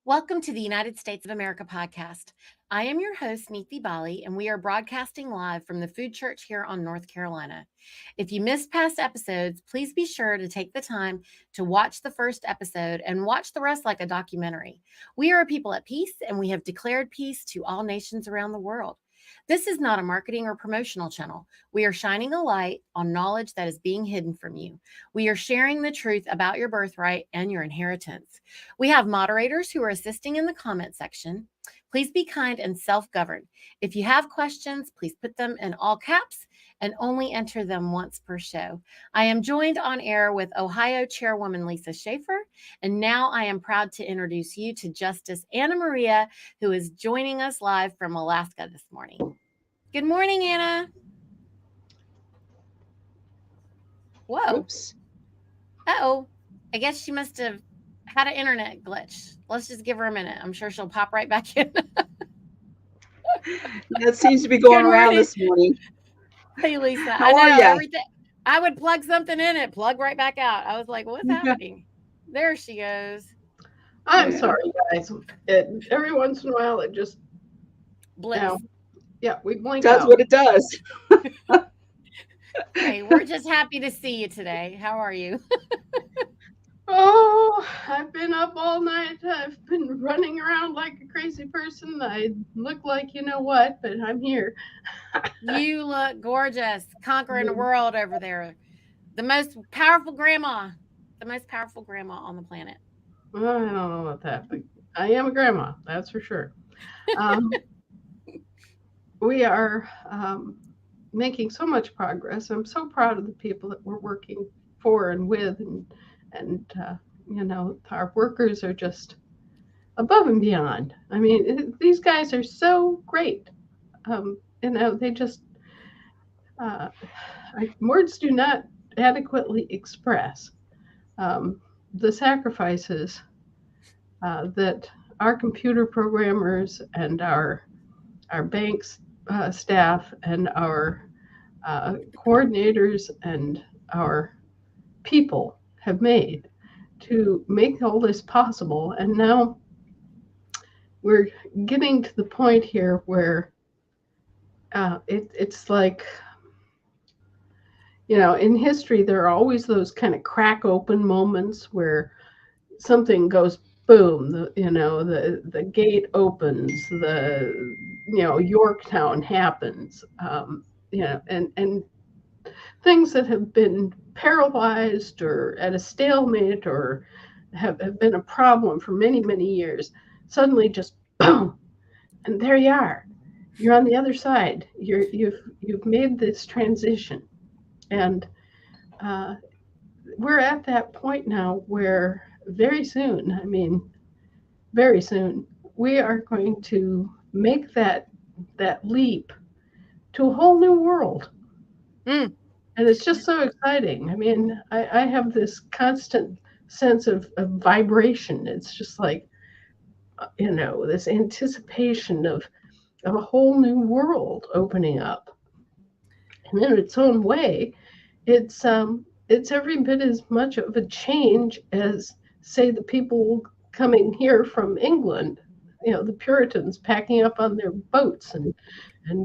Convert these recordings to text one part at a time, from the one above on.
Welcome to the United States of America podcast. I am your host, Niti, and we are broadcasting live from the Food Church here on North Carolina. If you missed past episodes, please be sure to take the time to watch the first episode and watch the rest like a documentary. We are a people at peace, and we have declared peace to all nations around the world. This is not a marketing or promotional channel. We are shining a light on knowledge that is being hidden from you. We are sharing the truth about your birthright and your inheritance. We have moderators who are assisting in the comment section. Please be kind and self-governed. If you have questions, please put them in all caps and only enter them once per show. I am joined on air with Ohio Chairwoman Lisa Schaefer, and now I am proud to introduce you to Justice Anna Maria, who is joining us live from Alaska this morning. Good morning, Anna. Whoa. Oops. Uh-oh. I guess she must have had an internet glitch. Let's just give her a minute. I'm sure she'll pop right back in. That seems to be going around this morning. Hey, Lisa. How are you? Everything. I would plug something in it, plug right back out. I was like, what's happening? There she goes. I'm sorry, guys. Every once in a while, it just blips. We blink does out. what it does. Hey, we're just happy to see you today. How are you? Oh, I've been up all night. I've been running around like a crazy person. I look like you know what, but I'm here. You look gorgeous, conquering the world over there. The most powerful grandma on the planet. Well, I don't know about that, but I am a grandma, that's for sure. We are making so much progress. I'm so proud of the people that we're working for and with, and our workers are just above and beyond. I mean, these guys are so great. They just words do not adequately express the sacrifices that our computer programmers and our banks staff and our coordinators and our people have made to make all this possible. And now we're getting to the point here where it's like, in history, there are always those kind of crack open moments where something goes boom, the gate opens, Yorktown happens, and things that have been paralyzed or at a stalemate or have been a problem for many, many years, suddenly just boom, and there you are. You're on the other side. You've made this transition, and we're at that point now where very soon, we are going to make that leap to a whole new world. And it's just so exciting. I mean, I have this constant sense of vibration. It's just like, this anticipation of a whole new world opening up. And in its own way, it's every bit as much of a change as, say, the people coming here from England, the Puritans packing up on their boats and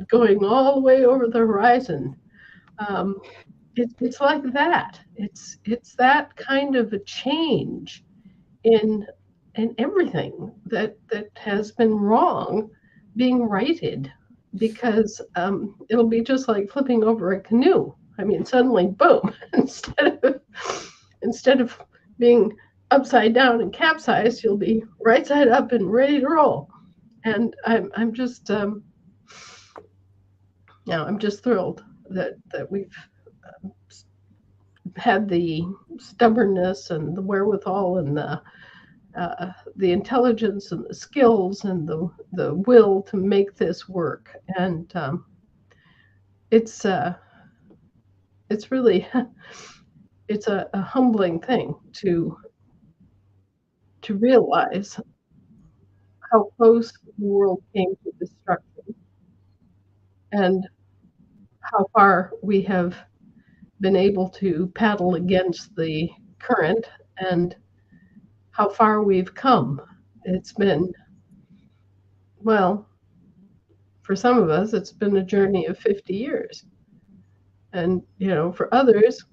going all the way over the horizon. It's like that. It's that kind of a change in everything that has been wrong being righted, because it'll be just like flipping over a canoe. I mean, suddenly, boom! instead of being upside down and capsized, you'll be right side up and ready to roll. And I'm just thrilled that we've had the stubbornness and the wherewithal and the intelligence and the skills and the will to make this work. And it's really it's a humbling thing to realize how close the world came to destruction and how far we have been able to paddle against the current and how far we've come. it's been, well, for some of us, it's been a journey of 50 years. And, for others,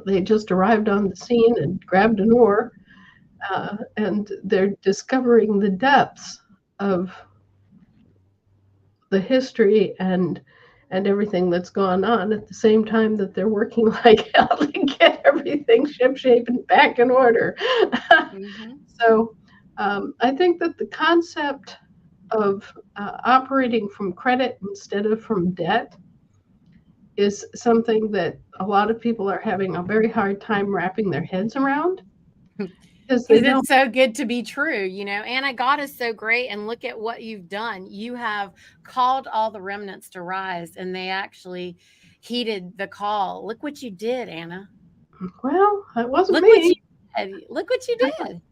they just arrived on the scene and grabbed an oar, and they're discovering the depths of the history and everything that's gone on at the same time that they're working like hell to get everything shipshape and back in order. Mm-hmm. So I think that the concept of operating from credit instead of from debt is something that a lot of people are having a very hard time wrapping their heads around because they don't. It's so good to be true. Anna, God is so great. And look at what you've done. You have called all the remnants to rise, and they actually heeded the call. Look what you did, Anna. Well, it wasn't Look me. what you did. Look what you did.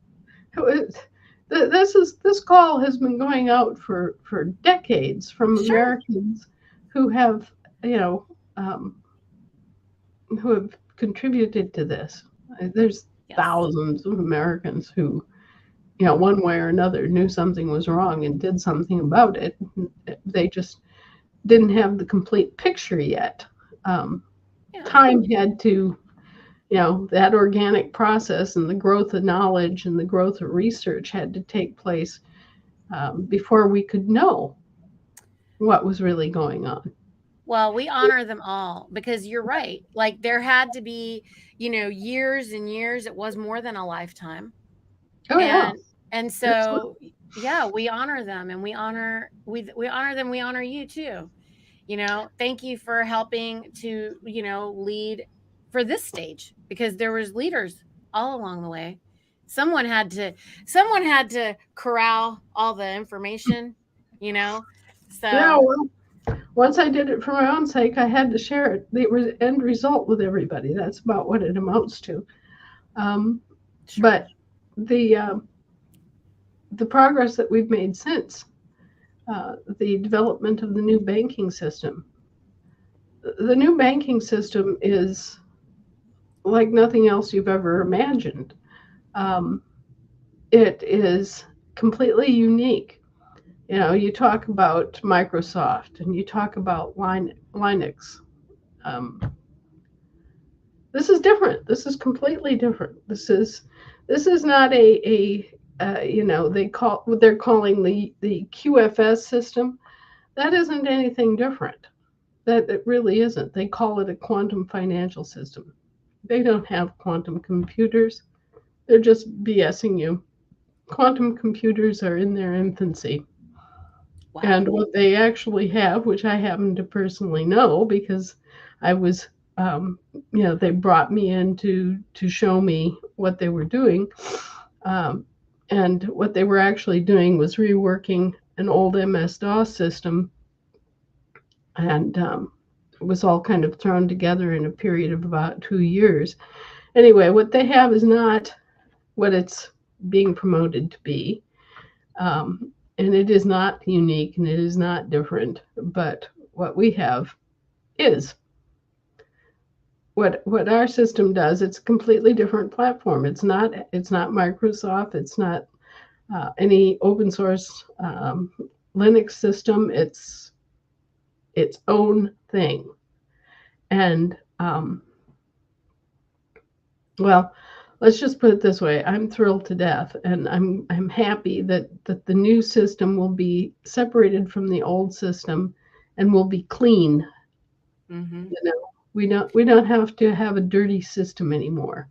This call has been going out for decades from Sure. Americans who have, who have contributed to this. There's Yes. thousands of Americans who, one way or another knew something was wrong and did something about it. They just didn't have the complete picture yet. Time had to, that organic process and the growth of knowledge and the growth of research had to take place before we could know what was really going on. Well, we honor them all because you're right. Like there had to be, years and years. It was more than a lifetime. Oh yeah. And so, yeah, we honor them and we honor them. We honor you too. Thank you for helping to, lead for this stage because there was leaders all along the way. Someone had to corral all the information, So Yeah, well, once I did it for my own sake, I had to share it, the end result with everybody. That's about what it amounts to. Sure. But the progress that we've made since the development of the new banking system. The new banking system is like nothing else you've ever imagined. It is completely unique. You talk about Microsoft and you talk about Linux. This is different. This is completely different. This is not they're calling the QFS system. That isn't anything different. That it really isn't. They call it a quantum financial system. They don't have quantum computers. They're just BSing you. Quantum computers are in their infancy. Wow. And what they actually have, which I happen to personally know because I was, they brought me in to show me what they were doing. And what they were actually doing was reworking an old MS-DOS system. And it was all kind of thrown together in a period of about 2 years. Anyway, what they have is not what it's being promoted to be. And it is not unique and it is not different, but what we have is what our system does. It's a completely different platform. It's not Microsoft. It's not any open source Linux system. It's its own thing. And well, let's just put it this way. I'm thrilled to death, and I'm happy that the new system will be separated from the old system and will be clean. Mm-hmm. We don't have to have a dirty system anymore.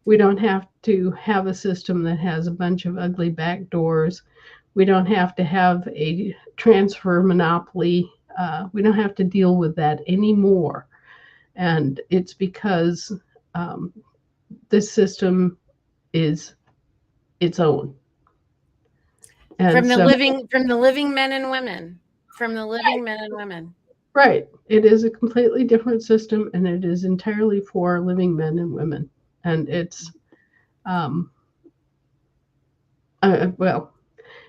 We don't have to have a system that has a bunch of ugly back doors. We don't have to have a transfer monopoly. We don't have to deal with that anymore. And it's because this system is its own. And from the living men and women. From the living men and women. Right. It is a completely different system, and it is entirely for living men and women. And it's,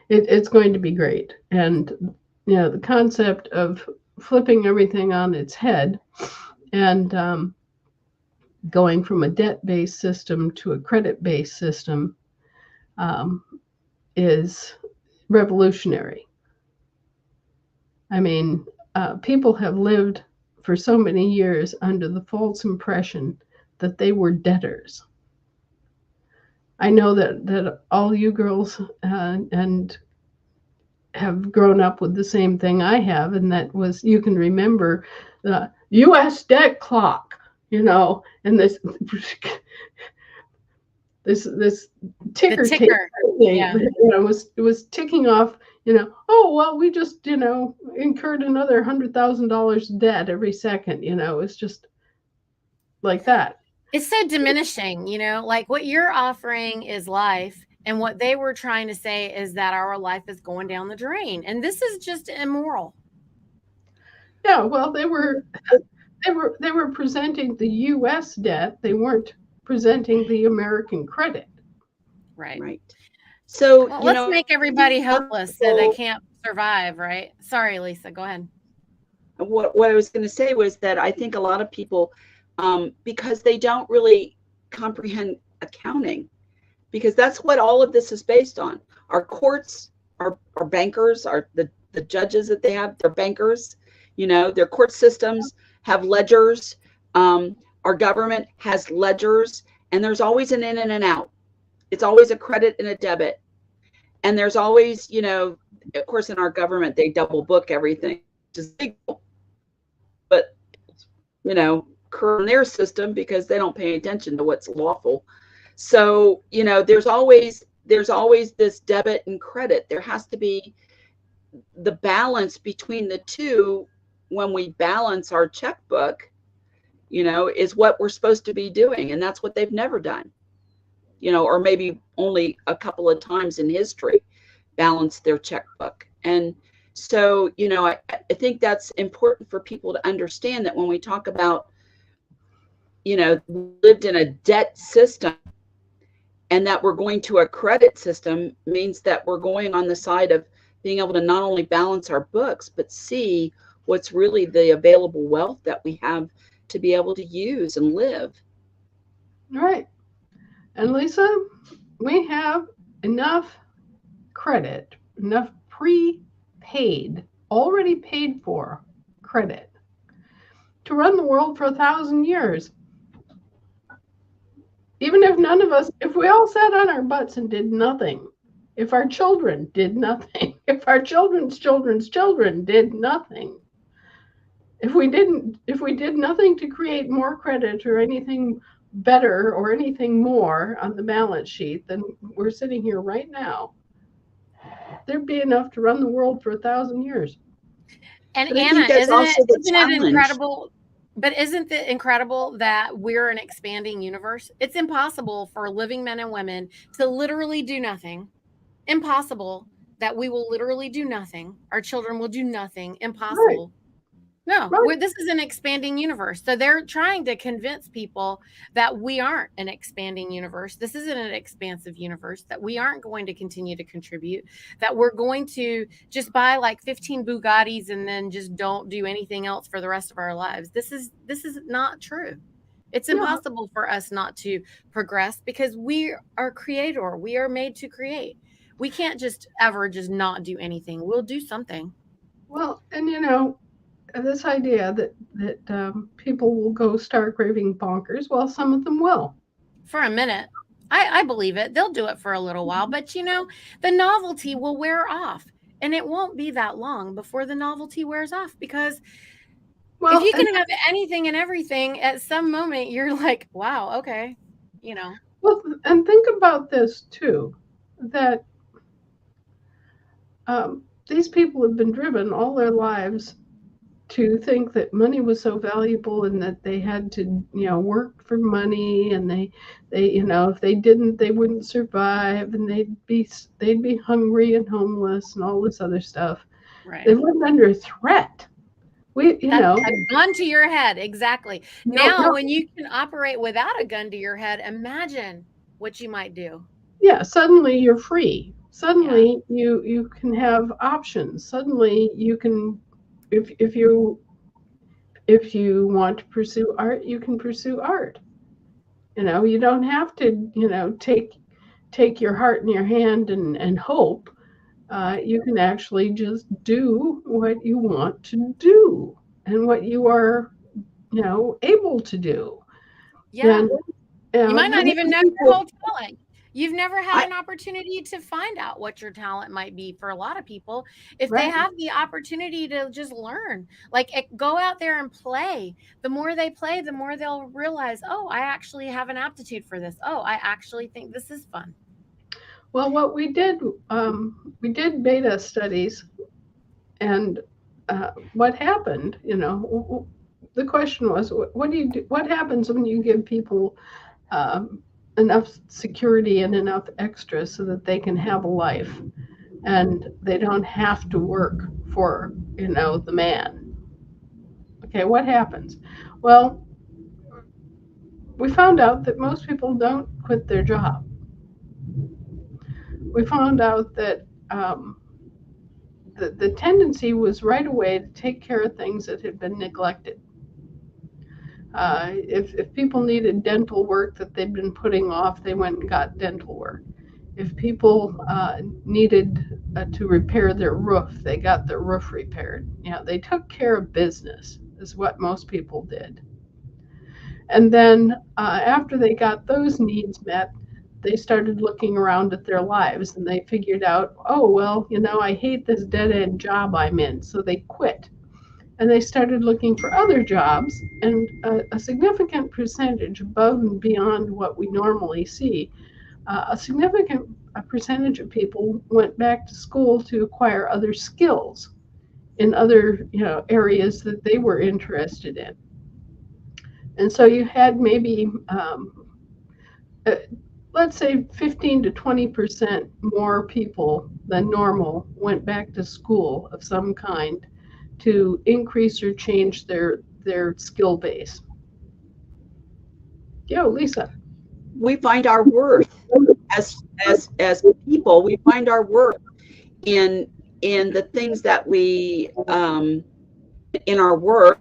it's going to be great. And, the concept of flipping everything on its head and going from a debt-based system to a credit-based system is revolutionary. I mean, people have lived for so many years under the false impression that they were debtors. I know that all you girls and have grown up with the same thing I have, and that was you can remember the U.S. debt clock, and this ticker tape, yeah, was ticking off. Oh well, we just incurred another $100,000 debt every second. It's just like that. It's so diminishing, like what you're offering is life. And what they were trying to say is that our life is going down the drain. And this is just immoral. Yeah, well, they were presenting the U.S. debt. They weren't presenting the American credit. Right. So well, let's make everybody hopeless so they can't survive, right? Sorry, Lisa, go ahead. What I was going to say was that I think a lot of people, because they don't really comprehend accounting, because that's what all of this is based on. Our courts, our bankers, the judges that they have, they're bankers. Their court systems have ledgers. Our government has ledgers, and there's always an in and an out. It's always a credit and a debit. And there's always, of course, in our government, they double book everything, which is legal. But, in their system because they don't pay attention to what's lawful. So, there's always this debit and credit. There has to be the balance between the two. When we balance our checkbook, is what we're supposed to be doing. And that's what they've never done, or maybe only a couple of times in history balanced their checkbook. And so, I think that's important for people to understand that when we talk about, lived in a debt system and that we're going to a credit system means that we're going on the side of being able to not only balance our books, but see what's really the available wealth that we have to be able to use and live. Right. And Lisa, we have enough credit, enough prepaid, already paid for credit to run the world for 1,000 years. Even if we all sat on our butts and did nothing, if our children did nothing, if our children's children's children did nothing, if we did nothing to create more credit or anything better or anything more on the balance sheet than we're sitting here right now, there'd be enough to run the world for 1,000 years. And Anna, isn't it incredible? But isn't it incredible that we're an expanding universe? It's impossible for living men and women to literally do nothing. Impossible that we will literally do nothing. Our children will do nothing. Impossible. Right. No, right. This is an expanding universe. So they're trying to convince people that we aren't an expanding universe. This isn't an expansive universe, that we aren't going to continue to contribute, that we're going to just buy like 15 Bugattis and then just don't do anything else for the rest of our lives. This is not true. It's impossible for us not to progress because we are creator. We are made to create. We can't just ever just not do anything. We'll do something. Well, and this idea that people will go start raving bonkers. Well, some of them will. For a minute. I believe it. They'll do it for a little while. But, the novelty will wear off. And it won't be that long before the novelty wears off. Because if you can have anything and everything, at some moment, you're like, wow, okay, Well, and think about this, too, that these people have been driven all their lives to think that money was so valuable and that they had to, work for money, and they, if they didn't, they wouldn't survive, and they'd be hungry and homeless and all this other stuff. Right. They lived under threat. A gun to your head, exactly. Now, when you can operate without a gun to your head, imagine what you might do. Yeah, suddenly you're free. Suddenly you can have options. Suddenly you can. If you want to pursue art, you can pursue art. You don't have to, take take your heart in your hand and hope. You can actually just do what you want to do and what you are, able to do. Yeah. And You might not even know your people, whole talent. You've never had I, an opportunity to find out what your talent might be for a lot of people. If they right. have the opportunity to just learn, like go out there and play. The more they play, the more they'll realize, oh, I actually have an aptitude for this. Oh, I actually think this is fun. Well, what we did beta studies, and what happened, the question was, what do you do? What happens when you give people enough security and enough extra so that they can have a life and they don't have to work for, the man? Okay, what happens? Well, we found out that most people don't quit their job. We found out that the tendency was right away to take care of things that had been neglected. If people needed dental work that they'd been putting off, they went and got dental work. If people needed to repair their roof, they got their roof repaired. They took care of business, is what most people did. And then after they got those needs met, they started looking around at their lives and they figured out, oh, well, I hate this dead end job I'm in. So they quit and they started looking for other jobs. And a significant percentage, above and beyond what we normally see, a significant percentage of people went back to school to acquire other skills in other areas that they were interested in. And so you had maybe uh, let's say 15 to 20% more people than normal went back to school of some kind to increase or change their skill base. Yo, Lisa. we find our worth as people. We find our worth in the things that we in our work,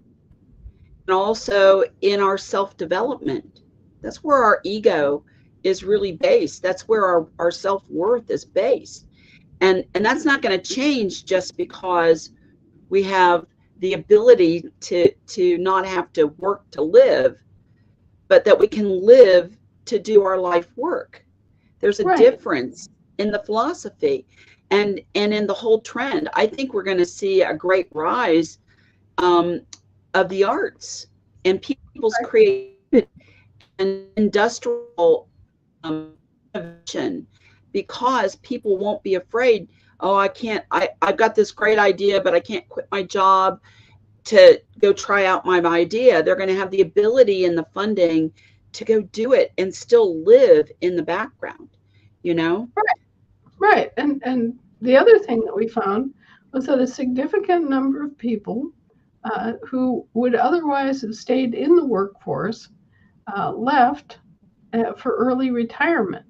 and also in our self-development. That's where our ego is really based. That's where our self-worth is based. And that's not going to change just because we have the ability to not have to work to live, but that we can live to do our life work. There's a Right. difference in the philosophy and in the whole trend. I think we're going to see a great rise of the arts and people's creativity and industrial innovation, because people won't be afraid. Oh, I've got this great idea, but I can't quit my job to go try out my idea. They're going to have the ability and the funding to go do it and still live in the background, Right. And the other thing that we found was that a significant number of people who would otherwise have stayed in the workforce left for early retirement.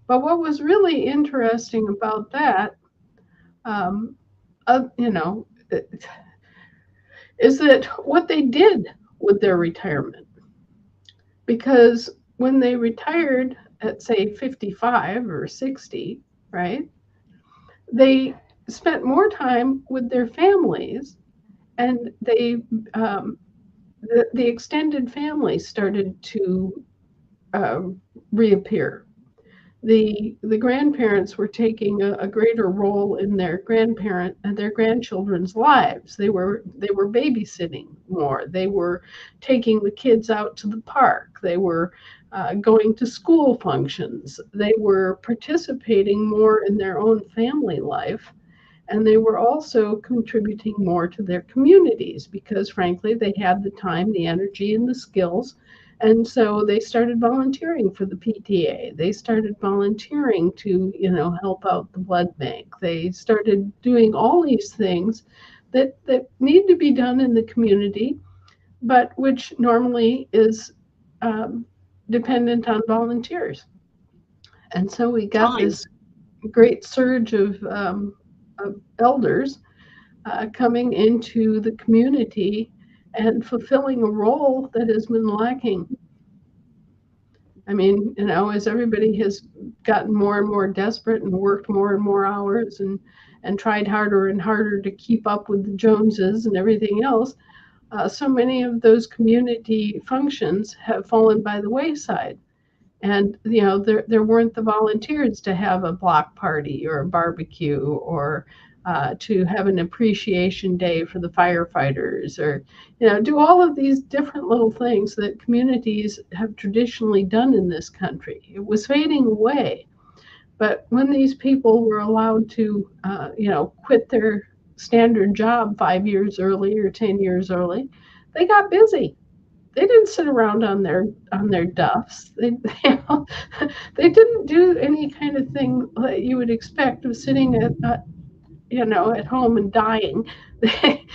But what was really interesting about that, um, is that what they did with their retirement. Because when they retired at, say, 55 or 60, right, they spent more time with their families, and the extended family started to reappear. The grandparents were taking a greater role in their grandchildren's lives. They were babysitting more. They were taking the kids out to the park. They were going to school functions. They were participating more in their own family life. And they were also contributing more to their communities because, frankly, they had the time, the energy, and the skills. And so they started volunteering for the PTA. They started volunteering to, help out the blood bank. They started doing all these things that need to be done in the community, but which normally is dependent on volunteers. And so we got time. this great surge of elders coming into the community and fulfilling a role that has been lacking. I mean, as everybody has gotten more and more desperate and worked more and more hours and tried harder and harder to keep up with the Joneses and everything else, so many of those community functions have fallen by the wayside. And there weren't the volunteers to have a block party or a barbecue, or to have an appreciation day for the firefighters, or do all of these different little things that communities have traditionally done in this country. It was fading away. But when these people were allowed to quit their standard job 5 years early or 10 years early, they got busy. They didn't sit around on their duffs. They didn't do any kind of thing that you would expect of sitting at home and dying. They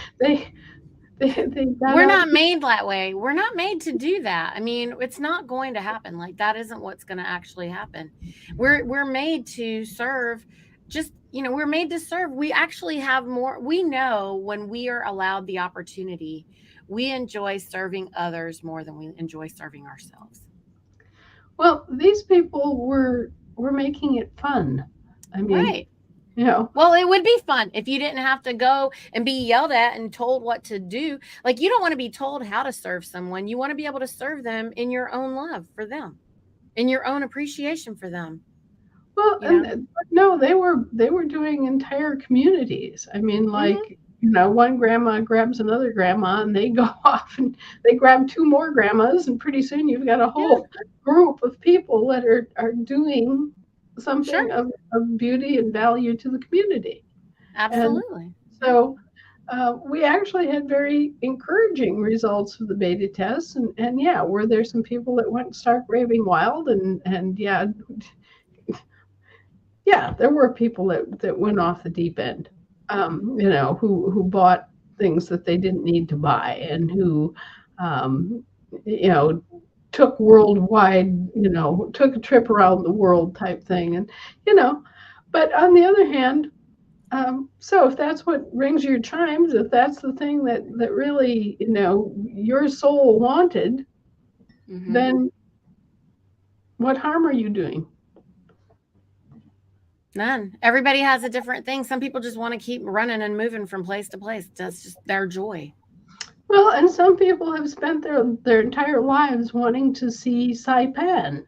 they they got We're out. not made that way. We're not made to do that. I mean, it's not going to happen. Like, that isn't what's going to actually happen. We're made to serve. Just, we're made to serve. We actually have more. We know when we are allowed the opportunity, we enjoy serving others more than we enjoy serving ourselves. Well, these people were making it fun. I mean, Right. Well, it would be fun if you didn't have to go and be yelled at and told what to do. Like, you don't want to be told how to serve someone. You want to be able to serve them in your own love for them, in your own appreciation for them. Well, no, they were doing entire communities. I mean, like, one grandma grabs another grandma and they go off and they grab two more grandmas, and pretty soon you've got a whole group of people that are doing something of beauty and value to the community. Absolutely. And so we actually had very encouraging results of the beta tests, and were there some people that went stark raving wild, and there were people that went off the deep end, who bought things that they didn't need to buy, and who, took worldwide, took a trip around the world type thing. And, but on the other hand, so if that's what rings your chimes, if that's the thing that really, your soul wanted, then what harm are you doing? None. Everybody has a different thing. Some people just want to keep running and moving from place to place. That's just their joy. Well, and some people have spent their entire lives wanting to see Saipan,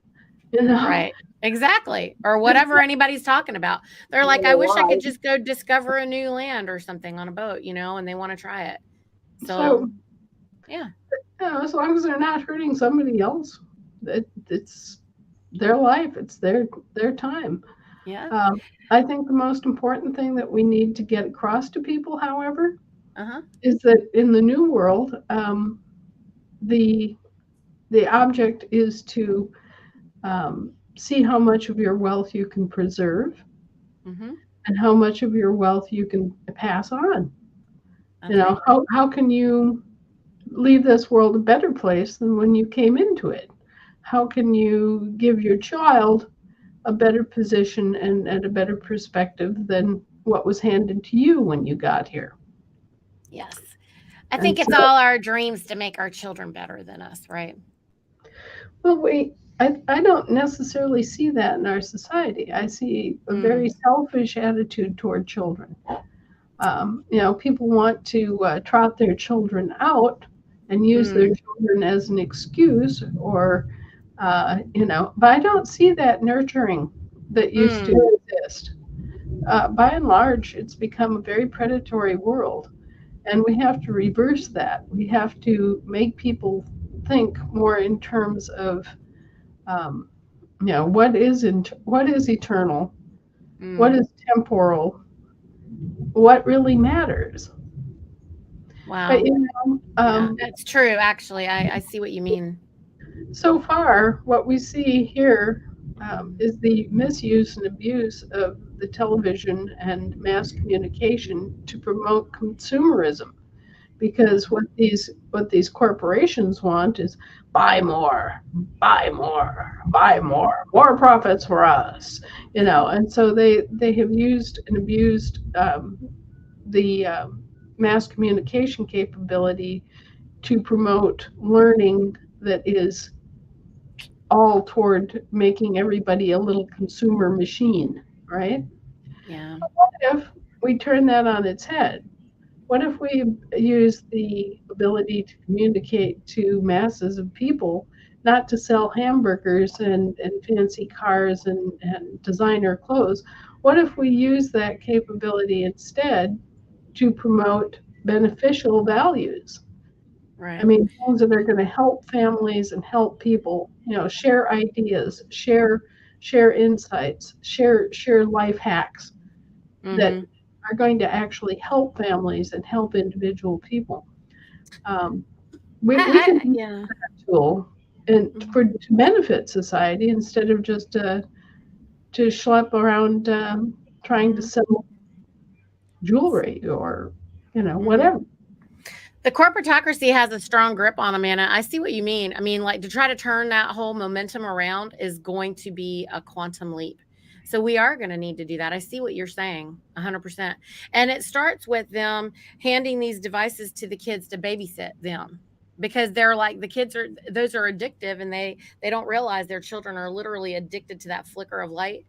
Right. Exactly. Or whatever anybody's talking about. They're like, I wish I could just go discover a new land or something on a boat, and they want to try it. So yeah. As long as they're not hurting somebody else, it's their life. It's their time. Yeah. I think the most important thing that we need to get across to people, however, is that in the new world, the object is to see how much of your wealth you can preserve, and how much of your wealth you can pass on. Okay. How can you leave this world a better place than when you came into it? How can you give your child a better position and a better perspective than what was handed to you when you got here? Yes. I think it's all our dreams to make our children better than us, right? Well, I don't necessarily see that in our society. I see a very selfish attitude toward children. People want to trot their children out and use their children as an excuse, or but I don't see that nurturing that used to exist. By and large, it's become a very predatory world, and we have to reverse that. We have to make people think more in terms of, what is eternal, what is temporal, what really matters. Wow. But, that's true. Actually, I see what you mean. So far, what we see here is the misuse and abuse of the television and mass communication to promote consumerism, because what these corporations want is buy more, more profits for us, and so they have used and abused the mass communication capability to promote learning that is all toward making everybody a little consumer machine, right? Yeah. What if we turn that on its head? What if we use the ability to communicate to masses of people, not to sell hamburgers and fancy cars and designer clothes? What if we use that capability instead to promote beneficial values? I Right. mean, things that are going to help families and help people, share ideas, share insights, share life hacks that Mm-hmm. are going to actually help families and help individual people. Um, we can use Yeah. that tool and Mhm. to benefit society instead of just to schlep around trying to Mhm. sell jewelry or Mhm. whatever. The corporatocracy has a strong grip on them, Anna. I see what you mean. I mean, like to try to turn that whole momentum around is going to be a quantum leap. So we are going to need to do that. I see what you're saying 100%. And it starts with them handing these devices to the kids to babysit them because they're like the kids are those are addictive and they don't realize their children are literally addicted to that flicker of light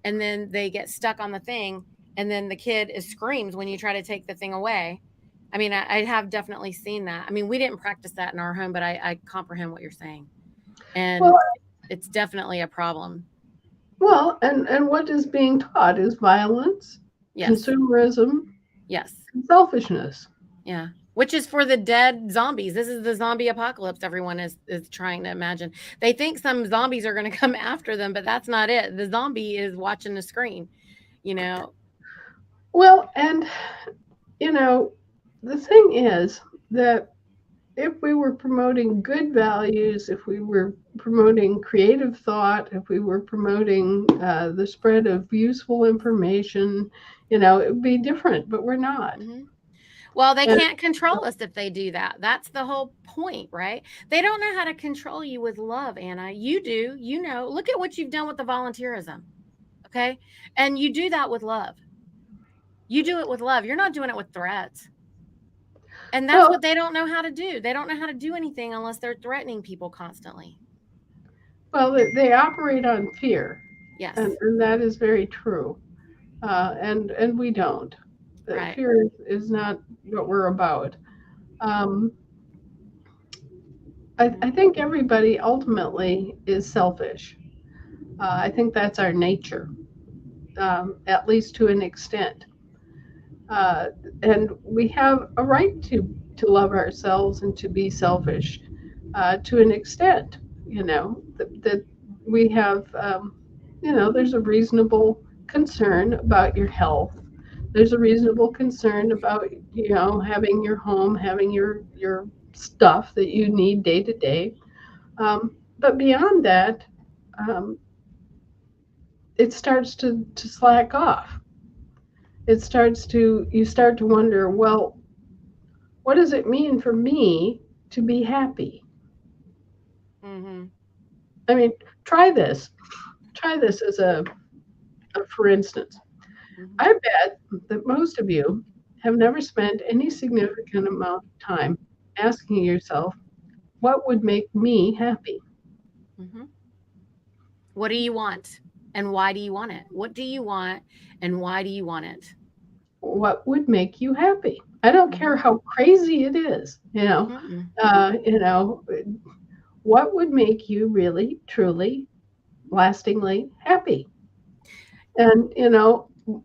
and then they get stuck on the thing and then the kid is screams when you try to take the thing away. I mean, I have definitely seen that. I mean, we didn't practice that in our home, but I comprehend what you're saying, Well, and it's definitely a problem. and what is being taught is violence, Yes, consumerism, yes, and selfishness. yeah. Which is for the dead zombies. This is the zombie apocalypse everyone is trying to imagine. They think some zombies are going to come after them, but that's not it. The zombie is watching the screen. You know. Well, and you know, the thing is that if we were promoting good values, if we were promoting creative thought, if we were promoting the spread of useful information, it would be different, but we're not. Mhm. Well, they And can't control us if they do that. That's the whole point, right? They don't know how to control you with love, Anna. You do. You know, look at what you've done with the volunteerism. Okay. And you do that with love. You do it with love. You're not doing it with threats. And that's well, what they don't know how to do. They don't know how to do anything unless they're threatening people constantly. they operate on fear, and, Yes. and that is very true. And we don't. Right. Fear is not what we're about. Um, I Mhm. think everybody ultimately is selfish. I think that's our nature, at least to an extent. Uh, and we have a right to love ourselves and to be selfish to an extent. That we have. There's a reasonable concern about your health. There's a reasonable concern about having your home, having your stuff that you need day to day. But beyond that, um, it starts to slack off. You start to wonder, well, what does it mean for me to be happy? Mhm. I mean, try this. Try this as for instance. Mhm. I bet that most of you have never spent any significant amount of time asking yourself, what would make me happy? Mhm. What do you want? And why do you want it? What do you want and why do you want it? What would make you happy? I don't care Mhm. how crazy it is, Mm-mm. uh, you know, what would make you really, truly, lastingly happy? And,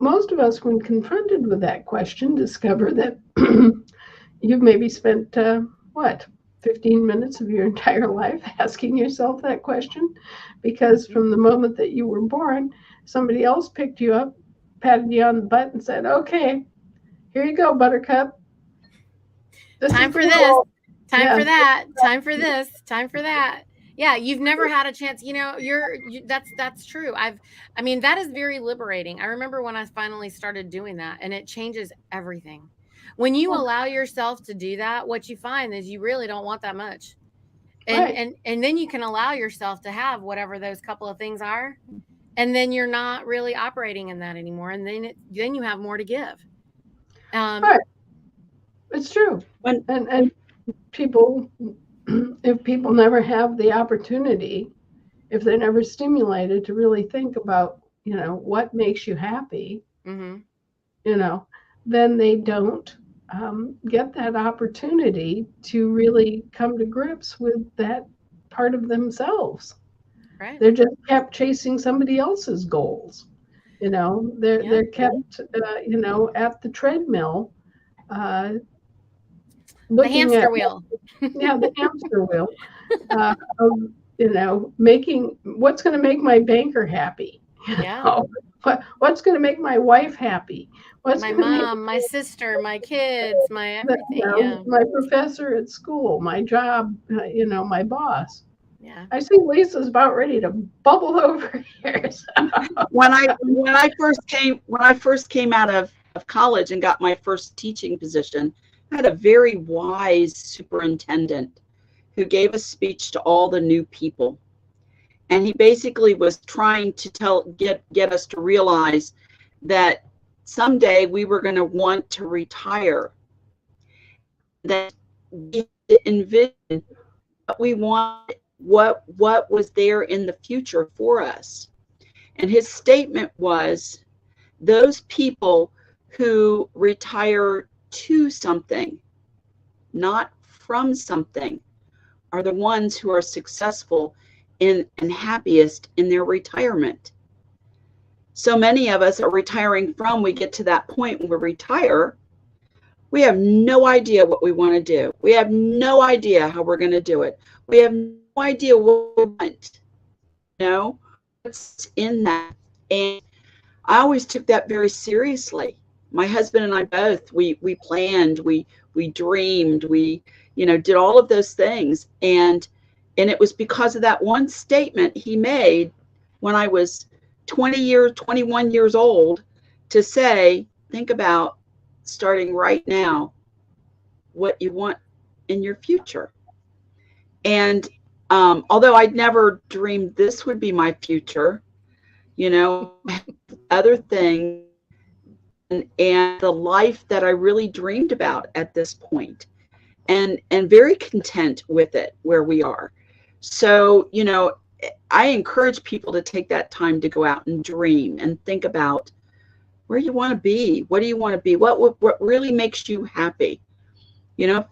most of us, when confronted with that question, discover that you've maybe spent, what, 15 minutes of your entire life asking yourself that question? Because Mhm. from the moment that you were born, somebody else picked you up, patted you on the butt, and said, okay, here you go, Buttercup. This is Time the for this, world. time Yeah. for that, time for this, time for that. Yeah, you've never had a chance, that's true. I mean, that is very liberating. I remember when I finally started doing that and it changes everything. When you allow yourself to do that, what you find is you really don't want that much. And Right. and and then you can allow yourself to have whatever those couple of things are, and then you're not really operating in that anymore and then you have more to give. Um Right. It's true. When And people, if people never have the opportunity if they're never stimulated to really think about, what makes you happy, then they don't get that opportunity to really come to grips with that part of themselves. Right. They're just kept chasing somebody else's goals. They're kept, at the treadmill, The looking hamster at wheel. the hamster wheel, of making what's going to make my banker happy. Yeah. What's going to make my wife happy? What's My going to make mom, my sister, my kids, my everything. Yeah. my professor at school, my job, my boss. Yeah. I see Lisa's about ready to bubble over here. When I first came out of college and got my first teaching position, I had a very wise superintendent who gave a speech to all the new people. And he basically was trying to get us to realize that someday we were going to want to retire, that we envision what we want, what was there in the future for us. And his statement was, those people who retire to something, not from something, are the ones who are successful and happiest in their retirement. So many of us are retiring from, we get to that point when we retire, we have no idea what we want to do. We have no idea how we're going to do it. We have no idea what we want, what's in that. And I always took that very seriously. My husband and I both, we planned, we dreamed, we, did all of those things. And it was because of that one statement he made when I was 21 years old, to say, think about starting right now what you want in your future. And although I'd never dreamed this would be my future, other things and the life that I really dreamed about at this point, and very content with it where we are. So, I encourage people to take that time to go out and dream and think about where you want to be. What do you want to be? What really makes you happy?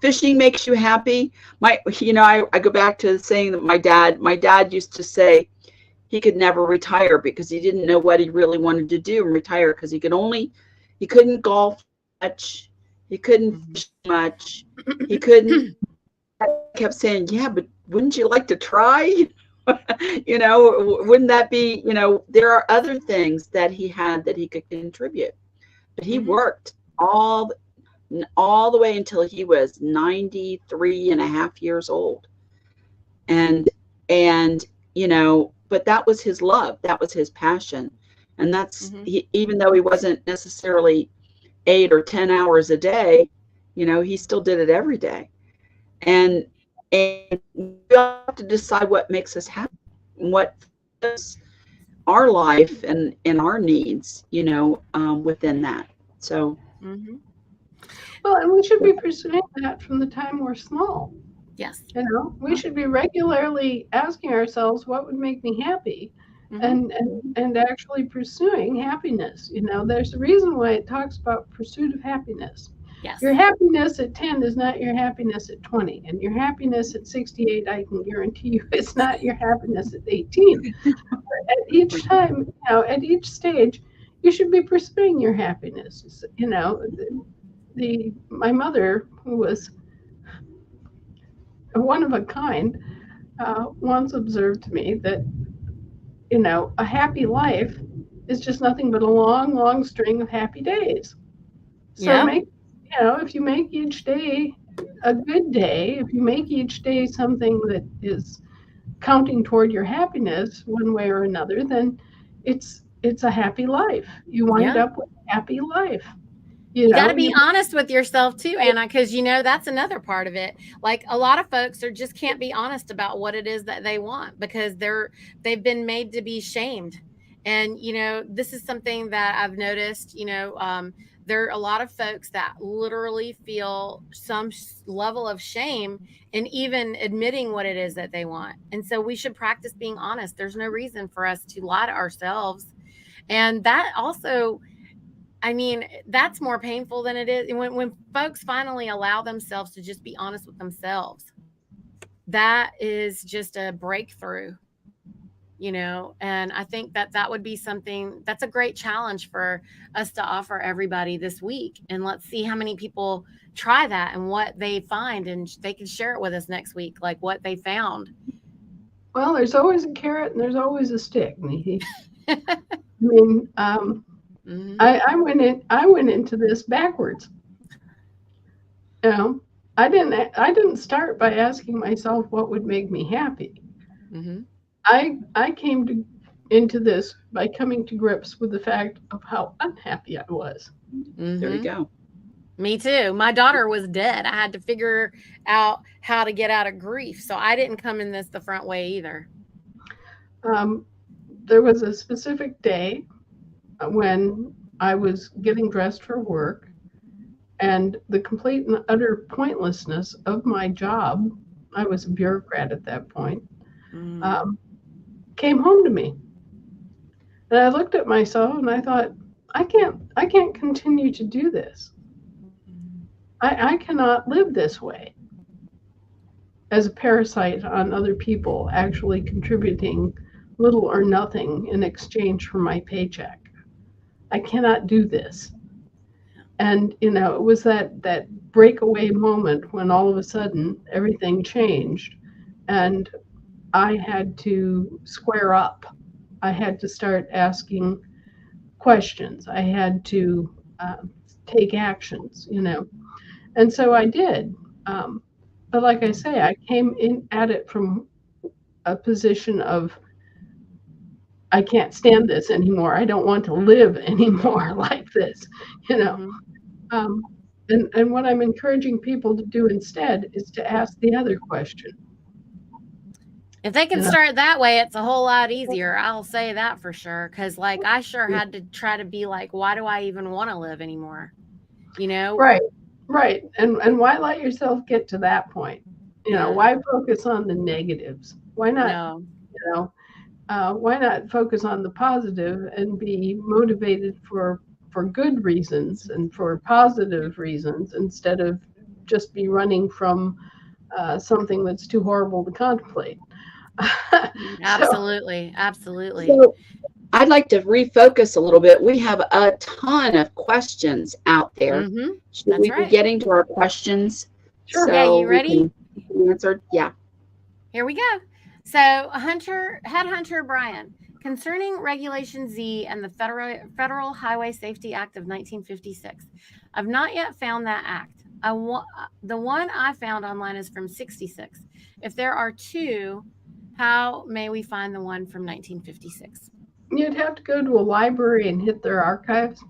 Fishing makes you happy. I go back to saying that my dad used to say he could never retire because he didn't know what he really wanted to do and retire, because he couldn't golf much. He couldn't fish much. He couldn't. I kept saying, yeah, but wouldn't you like to try? Wouldn't that be, there are other things that he had that he could contribute, but he worked all the way until he was 93 and a half years old. And, but that was his love. That was his passion. And that's, even though he wasn't necessarily 8 or 10 hours a day, he still did it every day. And we have to decide what makes us happy, what fits our life and our needs, within that. So. Well, and we should be pursuing that from the time we're small. Yes. We should be regularly asking ourselves, what would make me happy? And actually pursuing happiness. There's a reason why it talks about pursuit of happiness. Yes. Your happiness at 10 is not your happiness at 20. And your happiness at 68, I can guarantee you, is not your happiness at 18. At each time, at each stage, you should be pursuing your happiness. My mother, who was one of a kind, once observed to me that, a happy life is just nothing but a long, long string of happy days. So if you make each day a good day, if you make each day something that is counting toward your happiness one way or another, then it's a happy life. You wind up with a happy life. You got to be honest with yourself too, Anna, because that's another part of it. Like, a lot of folks just can't be honest about what it is that they want, because they've been made to be shamed. And this is something that I've noticed, there are a lot of folks that literally feel some level of shame in even admitting what it is that they want. And so we should practice being honest. There's no reason for us to lie to ourselves. And that also, I mean, that's more painful than it is when folks finally allow themselves to just be honest with themselves. That is just a breakthrough, and I think that would be something that's a great challenge for us to offer everybody this week. And let's see how many people try that and what they find, and they can share it with us next week, like what they found. Well, there's always a carrot and there's always a stick, Niti. I mean, mm-hmm. I went into this backwards. I didn't start by asking myself what would make me happy. Mm-hmm. I came into this by coming to grips with the fact of how unhappy I was. Mm-hmm. There you go. Me too. My daughter was dead. I had to figure out how to get out of grief. So I didn't come in this the front way either. There was a specific day when I was getting dressed for work, and the complete and utter pointlessness of my job, I was a bureaucrat at that point, came home to me. And I looked at myself and I thought, I can't continue to do this. I cannot live this way as a parasite on other people, actually contributing little or nothing in exchange for my paycheck. I cannot do this. And, it was that breakaway moment when all of a sudden everything changed and I had to square up. I had to start asking questions. I had to take actions, And so I did. But like I say, I came in at it from a position of, I can't stand this anymore. I don't want to live anymore like this, Mm-hmm. And what I'm encouraging people to do instead is to ask the other question. If they can start that way, it's a whole lot easier. I'll say that for sure. Because, I sure had to try to be like, why do I even want to live anymore? Right. And why let yourself get to that point? Why focus on the negatives? Why not, why not focus on the positive and be motivated for good reasons and for positive reasons instead of just be running from something that's too horrible to contemplate. Absolutely. So I'd like to refocus a little bit. We have a ton of questions out there. Mm-hmm. Should we be getting to our questions? Sure. Yeah, you ready? Answer. Yeah. Here we go. So Headhunter Brian, concerning Regulation Z and the Federal Highway Safety Act of 1956, I've not yet found that act. The one I found online is from 66. If there are two, how may we find the one from 1956? You'd have to go to a library and hit their archives.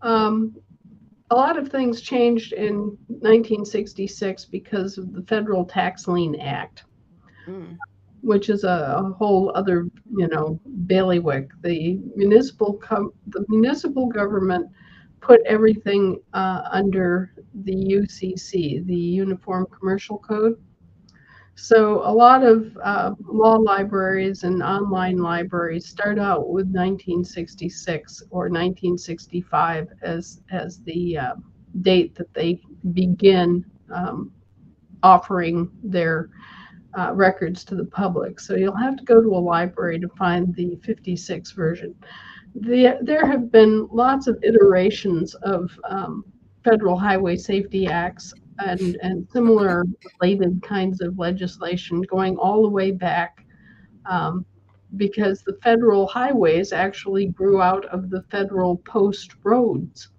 A lot of things changed in 1966 because of the Federal Tax Lien Act, which is a whole other, bailiwick. The municipal government put everything under the UCC, the Uniform Commercial Code. So a lot of law libraries and online libraries start out with 1966 or 1965 as the date that they begin offering their records to the public. So you'll have to go to a library to find the 56 version. There have been lots of iterations of Federal Highway Safety Acts and similar related kinds of legislation going all the way back because the federal highways actually grew out of the federal post roads.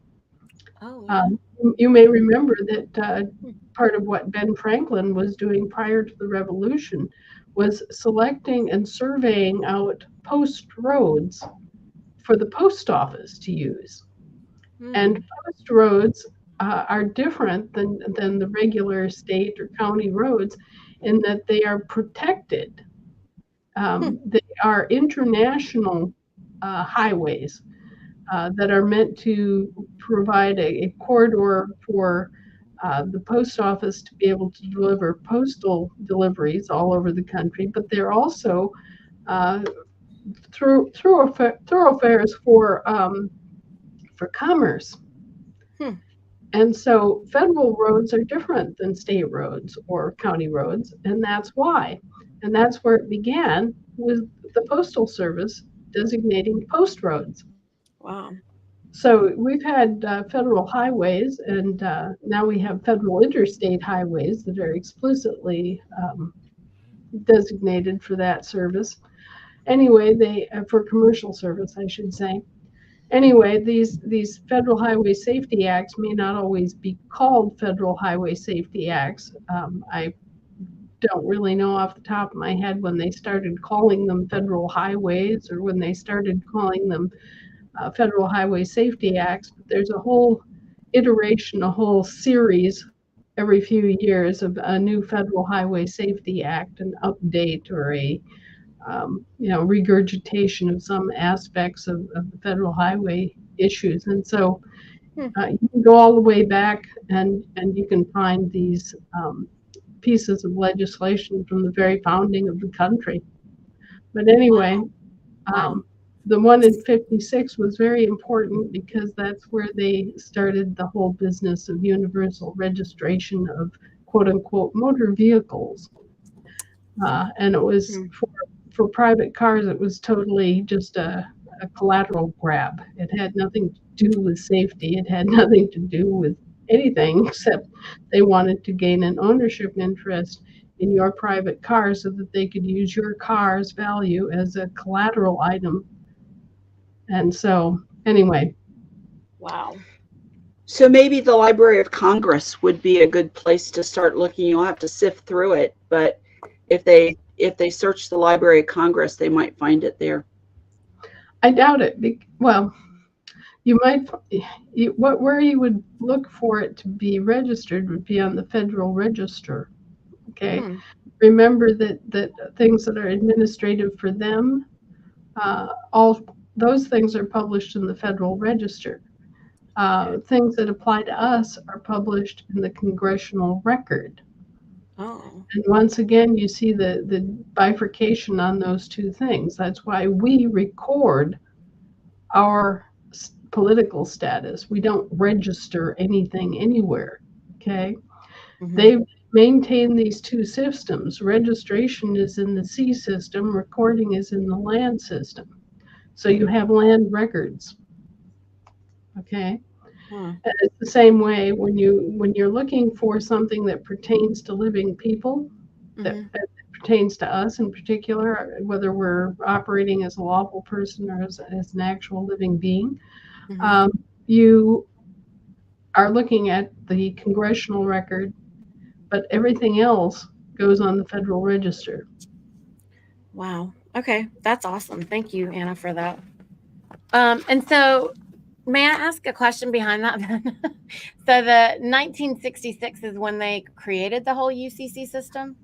Oh, yeah. You may remember that part of what Ben Franklin was doing prior to the Revolution was selecting and surveying out post roads for the post office to use. And post roads are different than the regular state or county roads in that they are protected. They are international highways. that are meant to provide a corridor for the post office to be able to deliver postal deliveries all over the country, but they're also uh, thoroughfares for commerce. Hmm. And so federal roads are different than state roads or county roads, and that's why. And that's where it began with the Postal Service designating post roads. Wow. So we've had federal highways, and now we have federal interstate highways that are explicitly designated for that service. Anyway, they for commercial service, I should say. Anyway, these federal highway safety acts may not always be called federal highway safety acts. I don't really know off the top of my head when they started calling them federal highways or when they started calling them federal highway safety acts. But there's a whole iteration, a whole series every few years of a new federal highway safety act, an update or a regurgitation of some aspects of the federal highway issues. And so Hmm. you can go all the way back and you can find these pieces of legislation from the very founding of the country. But anyway, Wow. the one in 56 was very important because that's where they started the whole business of universal registration of quote unquote motor vehicles. And it was Hmm. for private cars, it was totally just a collateral grab. It had nothing to do with safety. It had nothing to do with anything except they wanted to gain an ownership interest in your private car so that they could use your car's value as a collateral item. And so, anyway, Wow. So maybe the Library of Congress would be a good place to start looking. You'll have to sift through it, but if they search the Library of Congress, they might find it there. I doubt it. Well, you might, where you would look for it to be registered would be on the Federal Register. Okay. Hmm. Remember that things that are administrative for them, all those things are published in the Federal Register. Things that apply to us are published in the Congressional Record. Oh. And once again, you see the bifurcation on those two things. That's why we record our political status. We don't register anything anywhere. Okay. Mhm. They maintain these two systems. Registration is in the sea system, recording is in the land system. So you have land records. Okay. Hmm. And it's the same way when you're looking for something that pertains to living people, that pertains to us in particular, whether we're operating as a lawful person or as an actual living being, Mhm. you are looking at the congressional record, but everything else goes on the Federal Register. Wow. Okay. That's awesome. Thank you, Anna, for that. And so may I ask a question behind that then? So the 1966 is when they created the whole UCC system?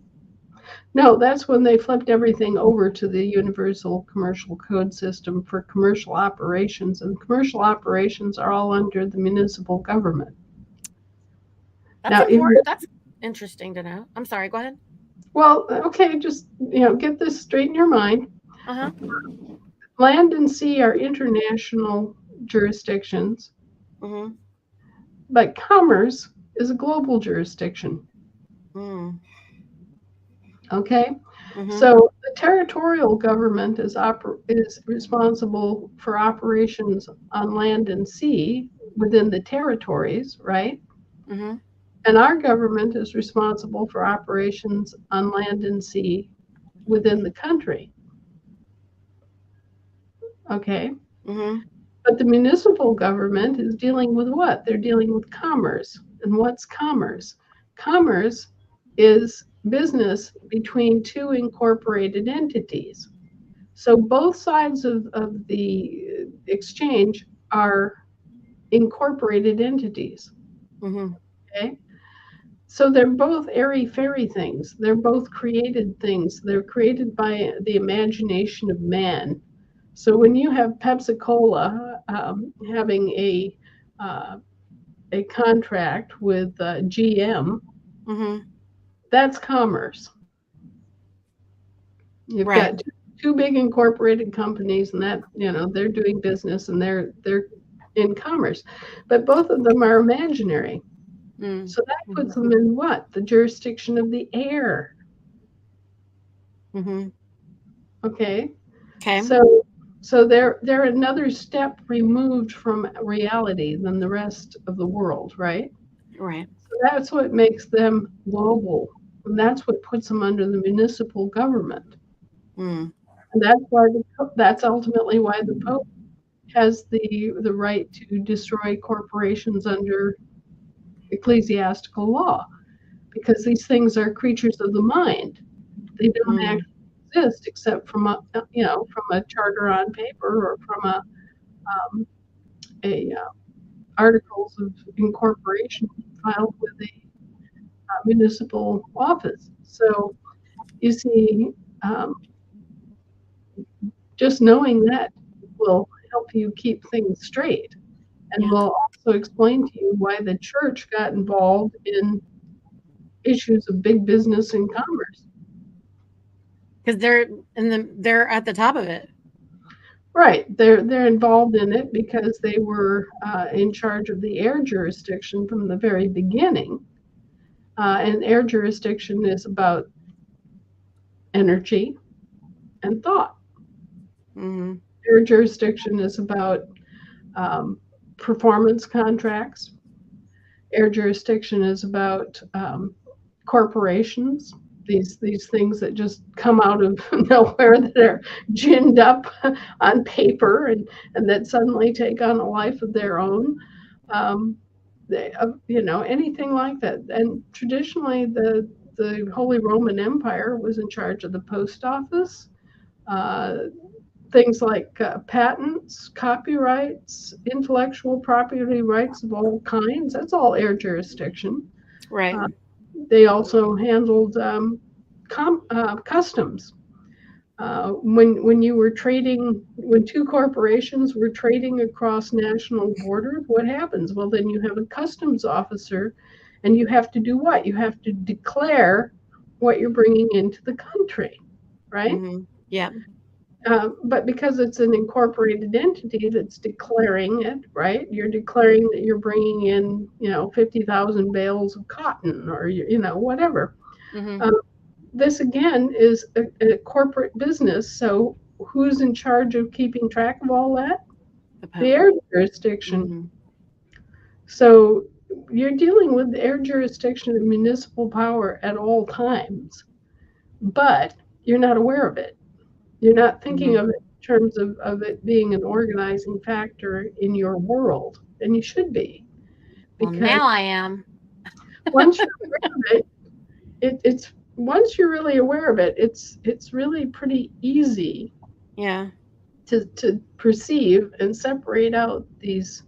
No, that's when they flipped everything over to the Universal Commercial Code System for commercial operations, and commercial operations are all under the municipal government. That's Now, important. That's interesting to know. I'm sorry. Go ahead. well, okay, just get this straight in your mind. Uh-huh. Land and sea are international jurisdictions, Mm-hmm. but commerce is a global jurisdiction. Mm. Okay, Mm-hmm. so the territorial government is responsible for operations on land and sea within the territories, right? Mm-hmm. And our government is responsible for operations on land and sea within the country. Okay, Mm-hmm. but the municipal government is dealing with what? They're dealing with commerce. And what's commerce? Commerce is business between two incorporated entities. So both sides of the exchange are incorporated entities. Mm-hmm. Okay. So they're both airy fairy things. They're both created things. They're created by the imagination of man. So when you have Pepsi Cola having a contract with GM, that's commerce. You've got two big incorporated companies, and that they're doing business and they're in commerce, but both of them are imaginary. So that puts them in what? The jurisdiction of the air. Okay. So they're another step removed from reality than the rest of the world, right? Right. So that's what makes them global, and that's what puts them under the municipal government. And that's ultimately why the Pope has the right to destroy corporations under ecclesiastical law, because these things are creatures of the mind. They don't actually exist except from a charter on paper or from a articles of incorporation filed with a municipal office. So you see, just knowing that will help you keep things straight, and will also explain to you why the church got involved in issues of big business and commerce. Because they're at the top of it. Right, they're involved in it because they were in charge of the air jurisdiction from the very beginning. And air jurisdiction is about energy and thought. Air jurisdiction is about performance contracts. Air jurisdiction is about corporations. These things that just come out of nowhere, that are ginned up on paper and that suddenly take on a life of their own. Anything like that. And traditionally, the Holy Roman Empire was in charge of the post office. Things like patents, copyrights, intellectual property rights of all kinds. That's all air jurisdiction. Right. They also handled customs. When you were trading, when two corporations were trading across national borders, what happens? Well, then you have a customs officer, and you have to do what? You have to declare what you're bringing into the country, right? Yeah. But because it's an incorporated entity that's declaring it, right? You're declaring that you're bringing in, 50,000 bales of cotton, or, whatever. This again is a corporate business. So who's in charge of keeping track of all that? The air jurisdiction. So you're dealing with the air jurisdiction and municipal power at all times, but you're not aware of it. You're not thinking of it in terms of it being an organizing factor in your world, and you should be. Because now I am. Once you're aware of it, it's once you're really aware of it, it's really pretty easy. Yeah. To perceive and separate out these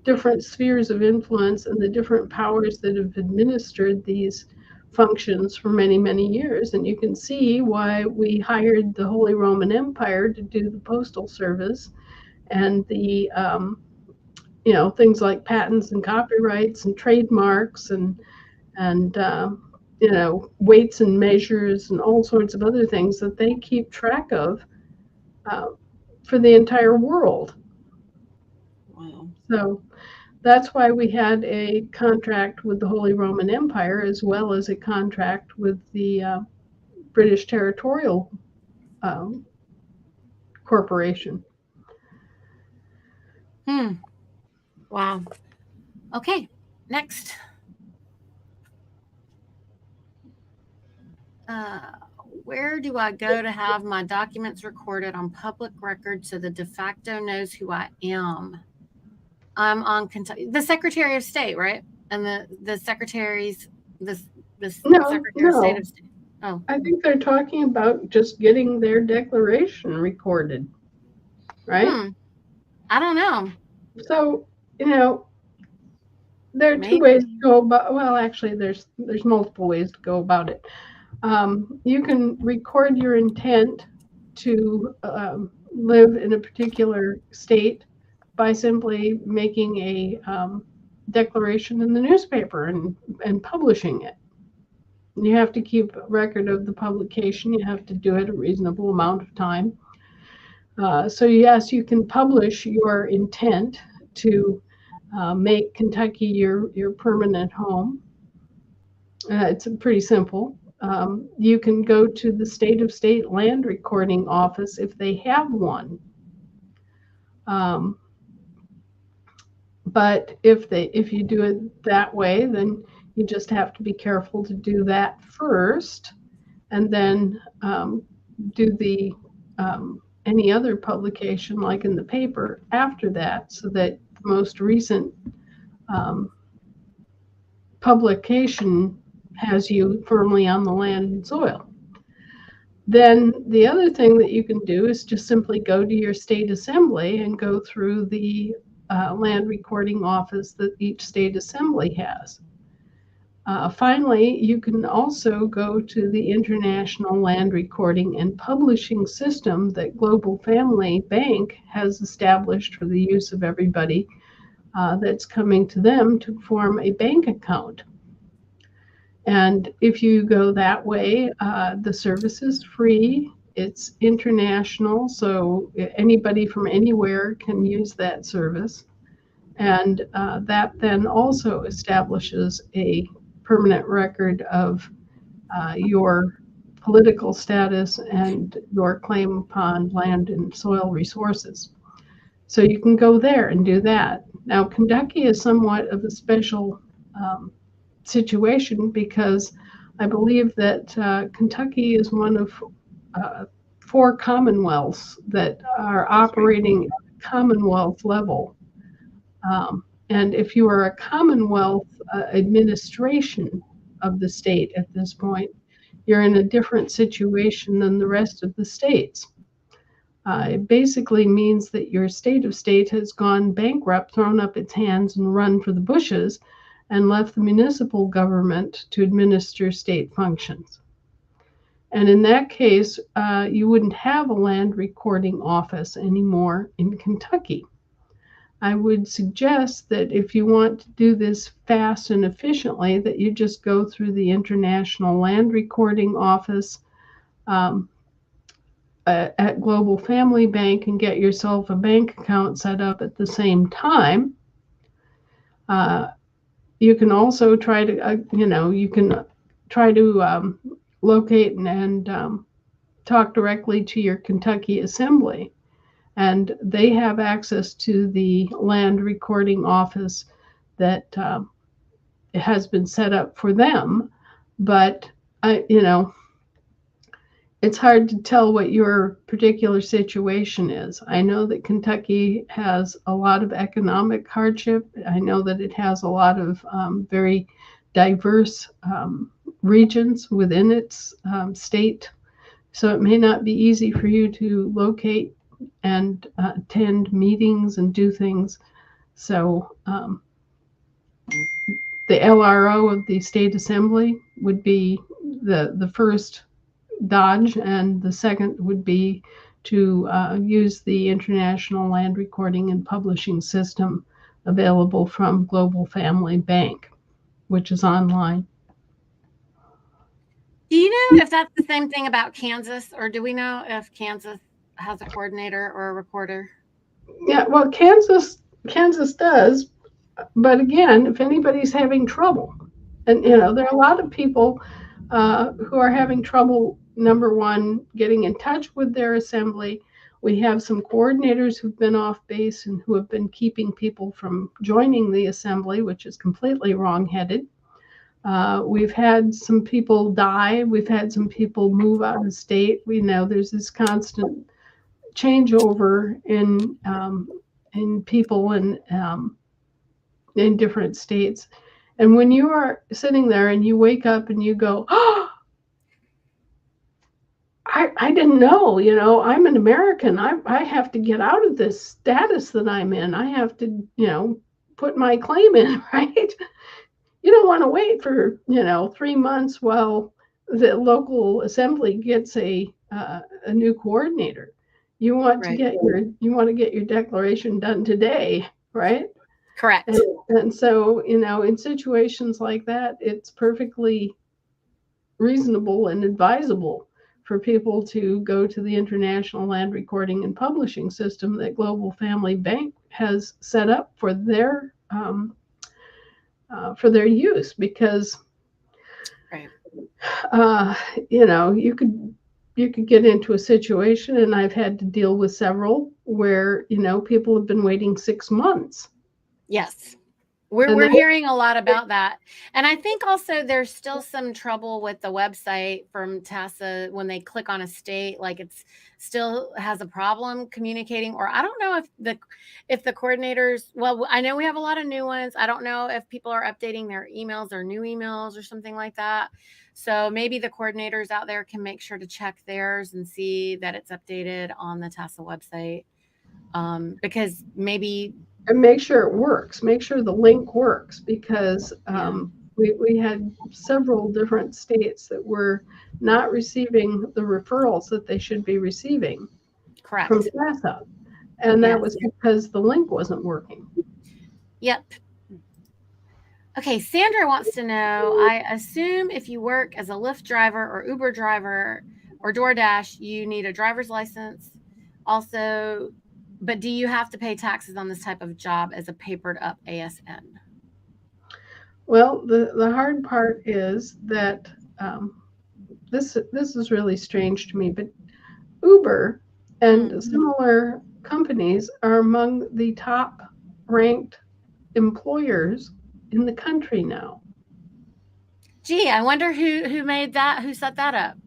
different spheres of influence and the different powers that have administered these functions for many, many years. And you can see why we hired the Holy Roman Empire to do the postal service and the things like patents and copyrights and trademarks and weights and measures and all sorts of other things that they keep track of for the entire world. Wow. So that's why we had a contract with the Holy Roman Empire, as well as a contract with the British Territorial Corporation. Wow. Okay, next. Where do I go to have my documents recorded on public record so the de facto knows who I am? I'm on Kentucky, the Secretary of State, right? And the secretaries, Secretary of State of State. Oh, I think they're talking about just getting their declaration recorded, right? I don't know. So, there are two ways to go about. Well, actually, there's multiple ways to go about it. You can record your intent to live in a particular state by simply making a declaration in the newspaper and publishing it. You have to keep a record of the publication. You have to do it a reasonable amount of time. So yes, you can publish your intent to make Kentucky your permanent home. It's pretty simple. You can go to the state land recording office if they have one. But if you do it that way, then you just have to be careful to do that first, and then do the any other publication like in the paper after that, so that the most recent publication has you firmly on the land and soil. Then the other thing that you can do is just simply go to your state assembly and go through the land recording office that each state assembly has. Finally, you can also go to the International Land Recording and Publishing System that Global Family Bank has established for the use of everybody that's coming to them to form a bank account. And if you go that way, the service is free. It's international, so anybody from anywhere can use that service. And that then also establishes a permanent record of your political status and your claim upon land and soil resources. So you can go there and do that. Now, Kentucky is somewhat of a special situation because I believe that Kentucky is one of 4 commonwealths that are operating at the Commonwealth level. And if you are a Commonwealth administration of the state at this point, you're in a different situation than the rest of the states. It basically means that your state of state has gone bankrupt, thrown up its hands, and run for the bushes, and left the municipal government to administer state functions. And in that case, you wouldn't have a land recording office anymore in Kentucky. I would suggest that if you want to do this fast and efficiently, that you just go through the International Land Recording Office at Global Family Bank and get yourself a bank account set up at the same time. You can also try to, locate and talk directly to your Kentucky Assembly. And they have access to the land recording office that has been set up for them. But, it's hard to tell what your particular situation is. I know that Kentucky has a lot of economic hardship. I know that it has a lot of very diverse regions within its state. So it may not be easy for you to locate and attend meetings and do things. So the LRO of the state assembly would be the first dodge, and the second would be to use the International Land Recording and Publishing System available from Global Family Bank, which is online. Do you know if that's the same thing about Kansas, or do we know if Kansas has a coordinator or a recorder? Yeah, well, Kansas does, but again, if anybody's having trouble, and there are a lot of people who are having trouble, number one, getting in touch with their assembly. We have some coordinators who've been off base and who have been keeping people from joining the assembly, which is completely wrong-headed. We've had some people die. We've had some people move out of state. We know there's this constant changeover in people in different states. And when you are sitting there and you wake up and you go, oh, I didn't know, I'm an American. I have to get out of this status that I'm in. I have to, put my claim in, right? You don't want to wait for, 3 months while the local assembly gets a new coordinator. You want to Right. get your declaration done today, right? Correct. And so, in situations like that, it's perfectly reasonable and advisable for people to go to the International Land Recording and Publishing System that Global Family Bank has set up for their use, because Right. you could get into a situation, and I've had to deal with several where people have been waiting 6 months. Yes. We're hearing a lot about that. And I think also there's still some trouble with the website from TASA when they click on a state, like it's still has a problem communicating, or I don't know if the coordinators, well, I know we have a lot of new ones. I don't know if people are updating their emails or new emails or something like that. So maybe the coordinators out there can make sure to check theirs and see that it's updated on the TASA website. Because maybe, and make sure it works. Make sure the link works, because we had several different states that were not receiving the referrals that they should be receiving correct. from TASA, and that was because the link wasn't working. Yep. Okay, Sandra wants to know, I assume if you work as a Lyft driver or Uber driver or DoorDash, you need a driver's license. Also, but do you have to pay taxes on this type of job as a papered up ASN? Well, the hard part is that this is really strange to me, but Uber and similar companies are among the top ranked employers in the country now. Gee, I wonder who made that, who set that up.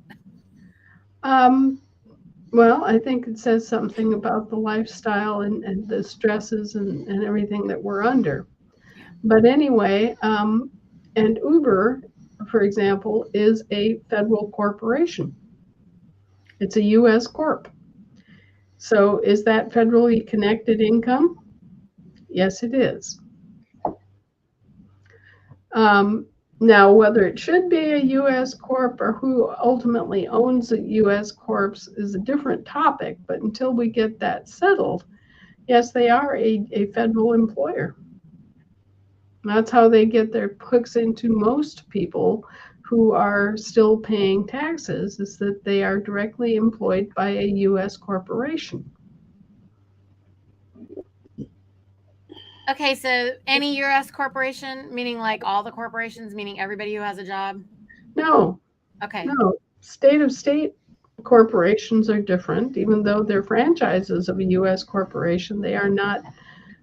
Well, I think it says something about the lifestyle and the stresses and everything that we're under. Yeah. But anyway, and Uber, for example, is a federal corporation. It's a U.S. corp. So is that federally connected income? Yes, it is. Now, whether it should be a U.S. corp or who ultimately owns the U.S. corps is a different topic. But until we get that settled, yes, they are a federal employer. That's how they get their hooks into most people who are still paying taxes, is that they are directly employed by a U.S. corporation. Okay, so any U.S. corporation, meaning like all the corporations, meaning everybody who has a job? No. Okay. No. State corporations are different. Even though they're franchises of a U.S. corporation, they are not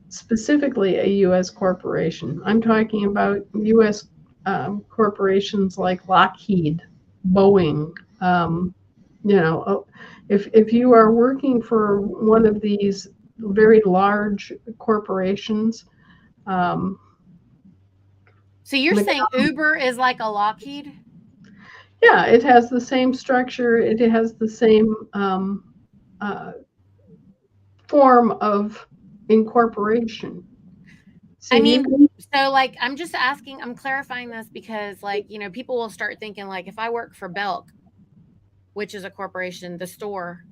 specifically a U.S. corporation. I'm talking about U.S. Corporations like Lockheed, Boeing. If you are working for one of these very large corporations. So you're saying Uber is like a Lockheed? Yeah, it has the same structure. It has the same form of incorporation. So so like, I'm just asking, I'm clarifying this because like, people will start thinking like, if I work for Belk, which is a corporation, the store,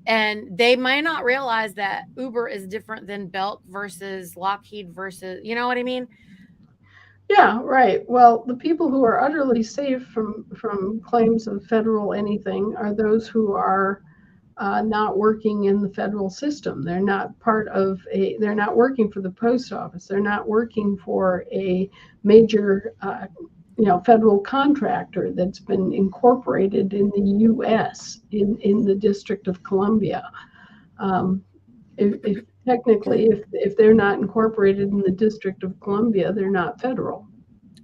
and they might not realize that Uber is different than Belk versus Lockheed versus, you know what I mean? Yeah, right. Well, the people who are utterly safe from claims of federal anything are those who are not working in the federal system. They're not they're not working for the post office. They're not working for a major, federal contractor that's been incorporated in the U.S. in the District of Columbia. If they're not incorporated in the District of Columbia, they're not federal.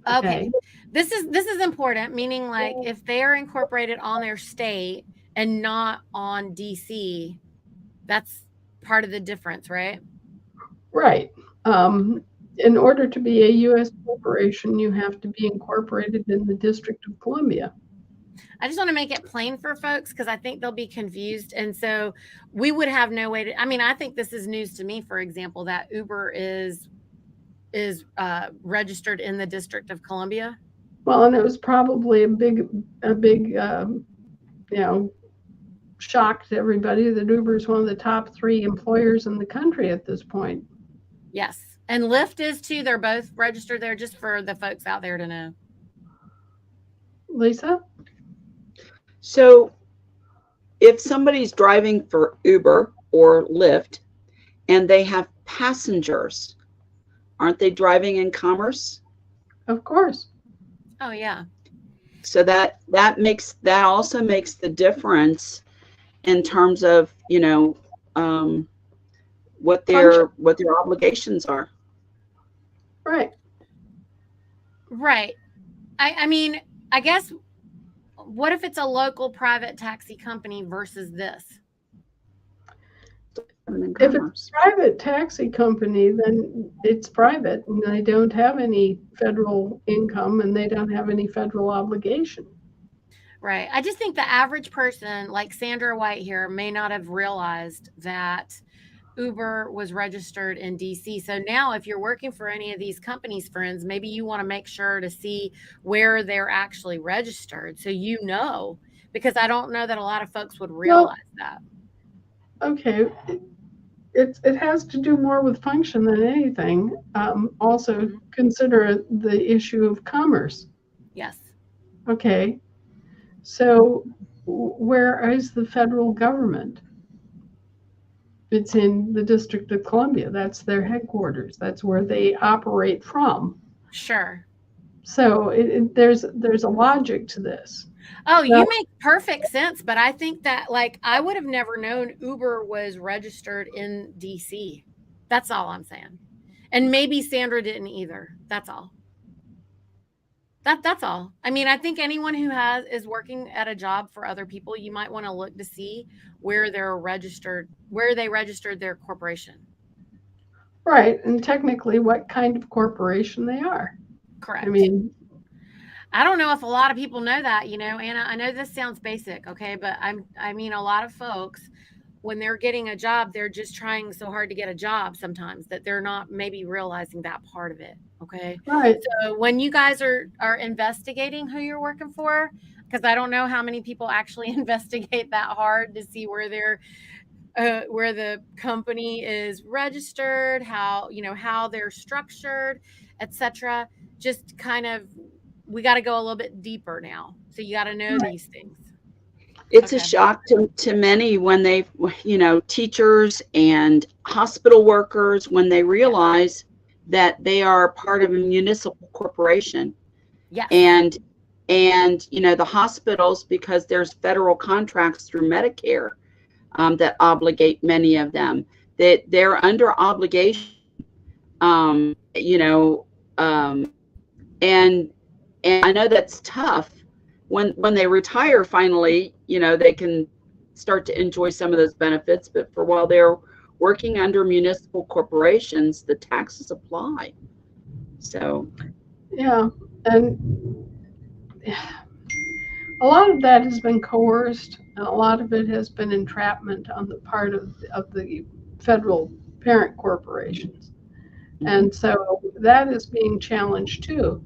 Okay. This is important, meaning like if they're incorporated on their state and not on DC, that's part of the difference, right? Right. In order to be a U.S. corporation, you have to be incorporated in the District of Columbia. I just want to make it plain for folks because I think they'll be confused. And so we would have no way to, I think this is news to me, for example, that Uber is registered in the District of Columbia. Well, and it was probably a big shocked everybody that Uber is one of the top 3 employers in the country at this point. Yes. And Lyft is too. They're both registered there, just for the folks out there to know. Lisa? So if somebody's driving for Uber or Lyft and they have passengers, aren't they driving in commerce? Of course. Oh, yeah. So that also makes the difference in terms of, what their obligations are. Right. Right. I mean, I guess, what if it's a local private taxi company versus this? If it's a private taxi company, then it's private, and they don't have any federal income, and they don't have any federal obligation. Right. I just think the average person, like Sandra White here, may not have realized that Uber was registered in DC. So now if you're working for any of these companies, friends, maybe you want to make sure to see where they're actually registered, so because I don't know that a lot of folks would realize that. Okay. It has to do more with function than anything. Also consider the issue of commerce. Yes. Okay. So where is the federal government? It's in the District of Columbia. That's their headquarters. That's where they operate from. Sure. So there's a logic to this. Oh, you make perfect sense. But I think that, like, I would have never known Uber was registered in DC. That's all I'm saying. And maybe Sandra didn't either. That's all. That's all. I mean, I think anyone who is working at a job for other people, you might want to look to see where they registered their corporation. Right. And technically what kind of corporation they are. Correct. I mean, I don't know if a lot of people know that, Anna. I know this sounds basic, okay, but I mean, a lot of folks, when they're getting a job, they're just trying so hard to get a job sometimes that they're not maybe realizing that part of it. Okay. Right. So when you guys are investigating who you're working for, because I don't know how many people actually investigate that hard to see where the company is registered, how they're structured, etc. Just kind of, we got to go a little bit deeper now. So you got to know these things. It's a shock to many when they, teachers and hospital workers, when they realize that they are part of a municipal corporation. Yes. And the hospitals, because there's federal contracts through Medicare that obligate many of them, that they're under obligation, and I know that's tough. When they retire, finally, they can start to enjoy some of those benefits. But for while they're working under municipal corporations, the taxes apply. So, yeah, and a lot of that has been coerced, and a lot of it has been entrapment on the part of the federal parent corporations. And so that is being challenged too.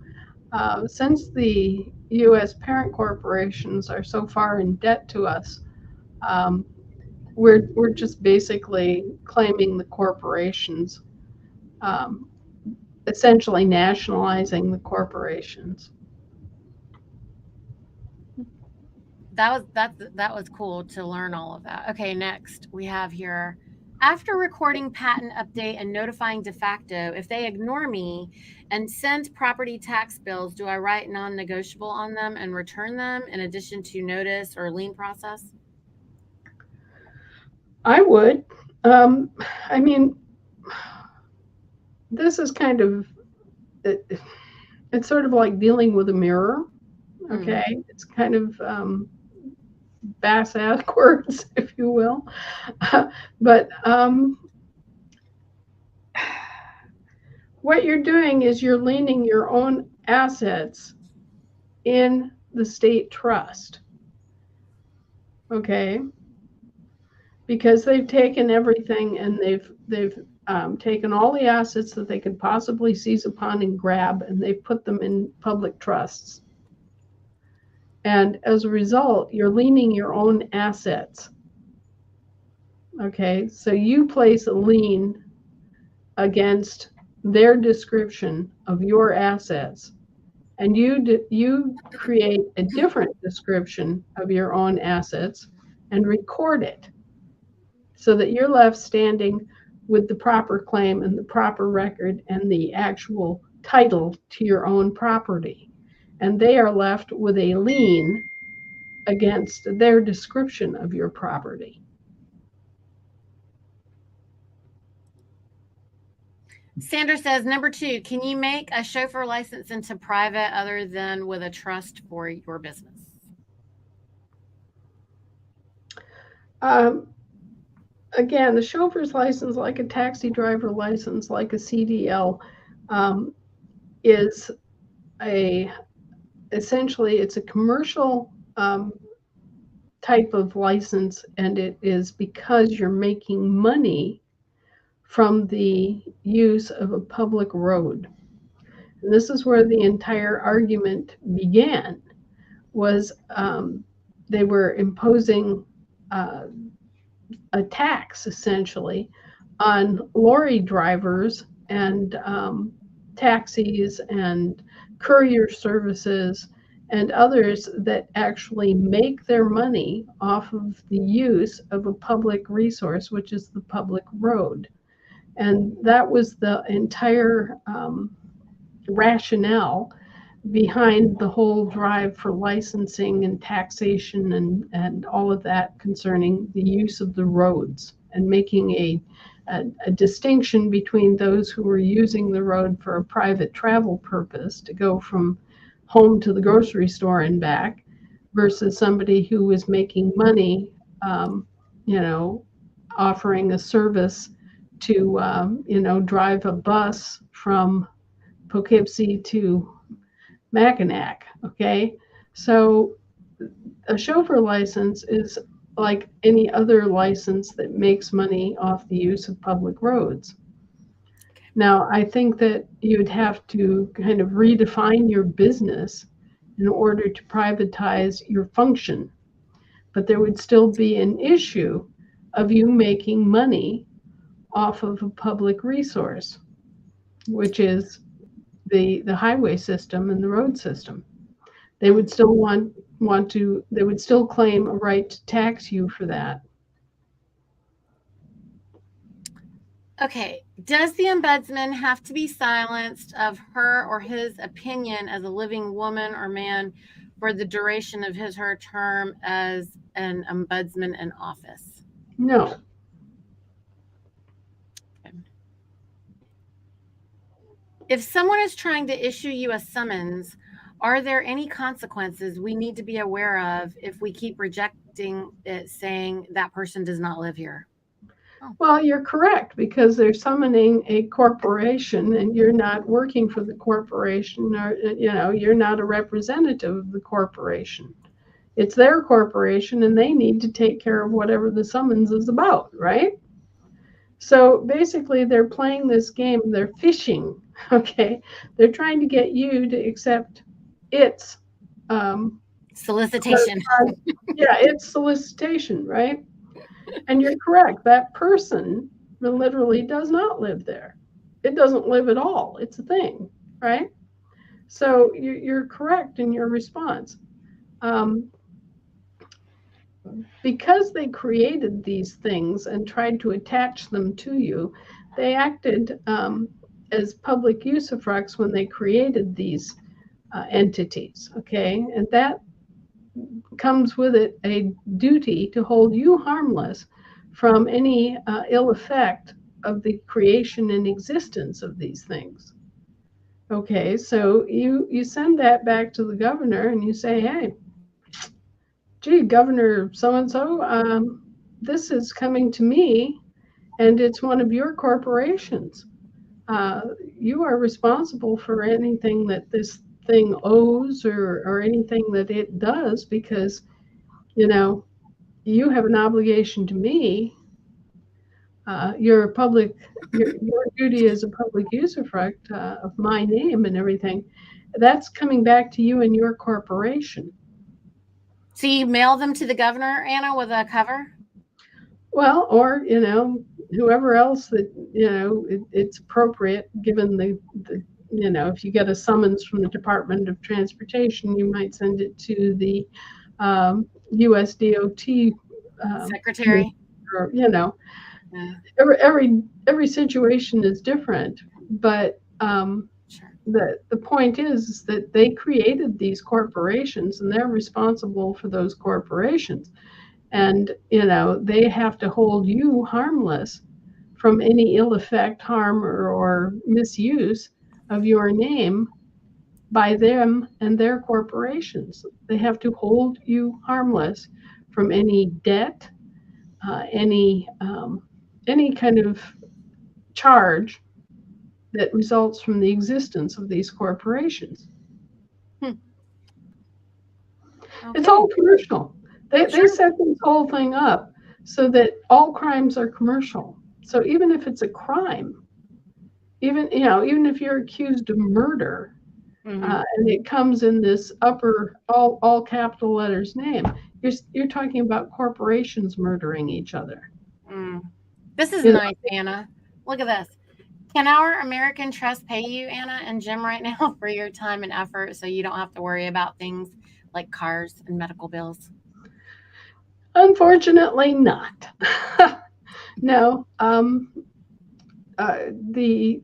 Since the U.S. parent corporations are so far in debt to us, we're just basically claiming the corporations, essentially nationalizing the corporations. That was cool to learn all of that. Okay, next we have here, after recording patent update and notifying de facto, if they ignore me and send property tax bills, do I write non-negotiable on them and return them in addition to notice or lien process? I would. I mean, this is kind of, it's sort of like dealing with a mirror. Okay. It's kind of bass-ass words, if you will. But what you're doing is you're leaning your own assets in the state trust. Okay. Because they've taken everything, and they've taken all the assets that they could possibly seize upon and grab, and they've put them in public trusts. And as a result, you're leaning your own assets Okay, so you place a lien against their description of your assets, and you create a different description of your own assets and record it so that you're left standing with the proper claim and the proper record and the actual title to your own property. And they are left with a lien against their description of your property. Sandra says, number 2, can you make a chauffeur license into private other than with a trust for your business? Again, the chauffeur's license, like a taxi driver license, like a CDL, is essentially it's a commercial type of license, and it is because you're making money from the use of a public road. And this is where the entire argument began, was they were imposing a tax, essentially, on lorry drivers and taxis and courier services and others that actually make their money off of the use of a public resource, which is the public road. And that was the entire rationale behind the whole drive for licensing and taxation and all of that concerning the use of the roads, and making a distinction between those who were using the road for a private travel purpose to go from home to the grocery store and back versus somebody who was making money, offering a service to, drive a bus from Poughkeepsie to Mackinac. Okay, so a chauffeur license is like any other license that makes money off the use of public roads. Now, I think that you'd have to kind of redefine your business in order to privatize your function, but there would still be an issue of you making money off of a public resource, which is the highway system and the road system. They would still they would still claim a right to tax you for that. Okay, does the ombudsman have to be silenced of her or his opinion as a living woman or man for the duration of his or her term as an ombudsman in office? No. Okay. If someone is trying to issue you a summons, are there any consequences we need to be aware of if we keep rejecting it, saying that person does not live here? Well, you're correct, because they're summoning a corporation and you're not working for the corporation, or you're not a representative of the corporation. It's their corporation and they need to take care of whatever the summons is about, right? So basically they're playing this game, they're fishing, okay? They're trying to get you to accept its solicitation. It's solicitation, right? And you're correct. That person literally does not live there. It doesn't live at all. It's a thing, right? So you're correct in your response. Because they created these things and tried to attach them to you, they acted as public usufructs when they created these entities, okay? And that comes with it a duty to hold you harmless from any ill effect of the creation and existence of these things. Okay, so you send that back to the governor and you say, hey, gee, Governor so-and-so, this is coming to me and it's one of your corporations. You are responsible for anything that this thing owes or anything that it does, because you have an obligation to me. Your duty as a public usufruct of my name and everything, that's coming back to you and your corporation. So you mail them to the governor, Anna, with a cover? Well, or, whoever else that, it's appropriate given the, if you get a summons from the Department of Transportation, you might send it to the USDOT commissioner, Secretary. or, Yeah, every situation is different, but sure. the point is that they created these corporations and they're responsible for those corporations. And, they have to hold you harmless from any ill effect, harm, or misuse of your name by them and their corporations. They have to hold you harmless from any debt, any kind of charge that results from the existence of these corporations. Hmm. It's Okay. all commercial. They Sure. set this whole thing up so that all crimes are commercial. So even if it's a crime, even if you're accused of murder, and it comes in this upper all capital letters name, you're talking about corporations murdering each other. This is You know, nice, Anna. Look at this. Can our American Trust pay you, Anna and Jim, right now for your time and effort so you don't have to worry about things like cars and medical bills? Unfortunately, not. No. The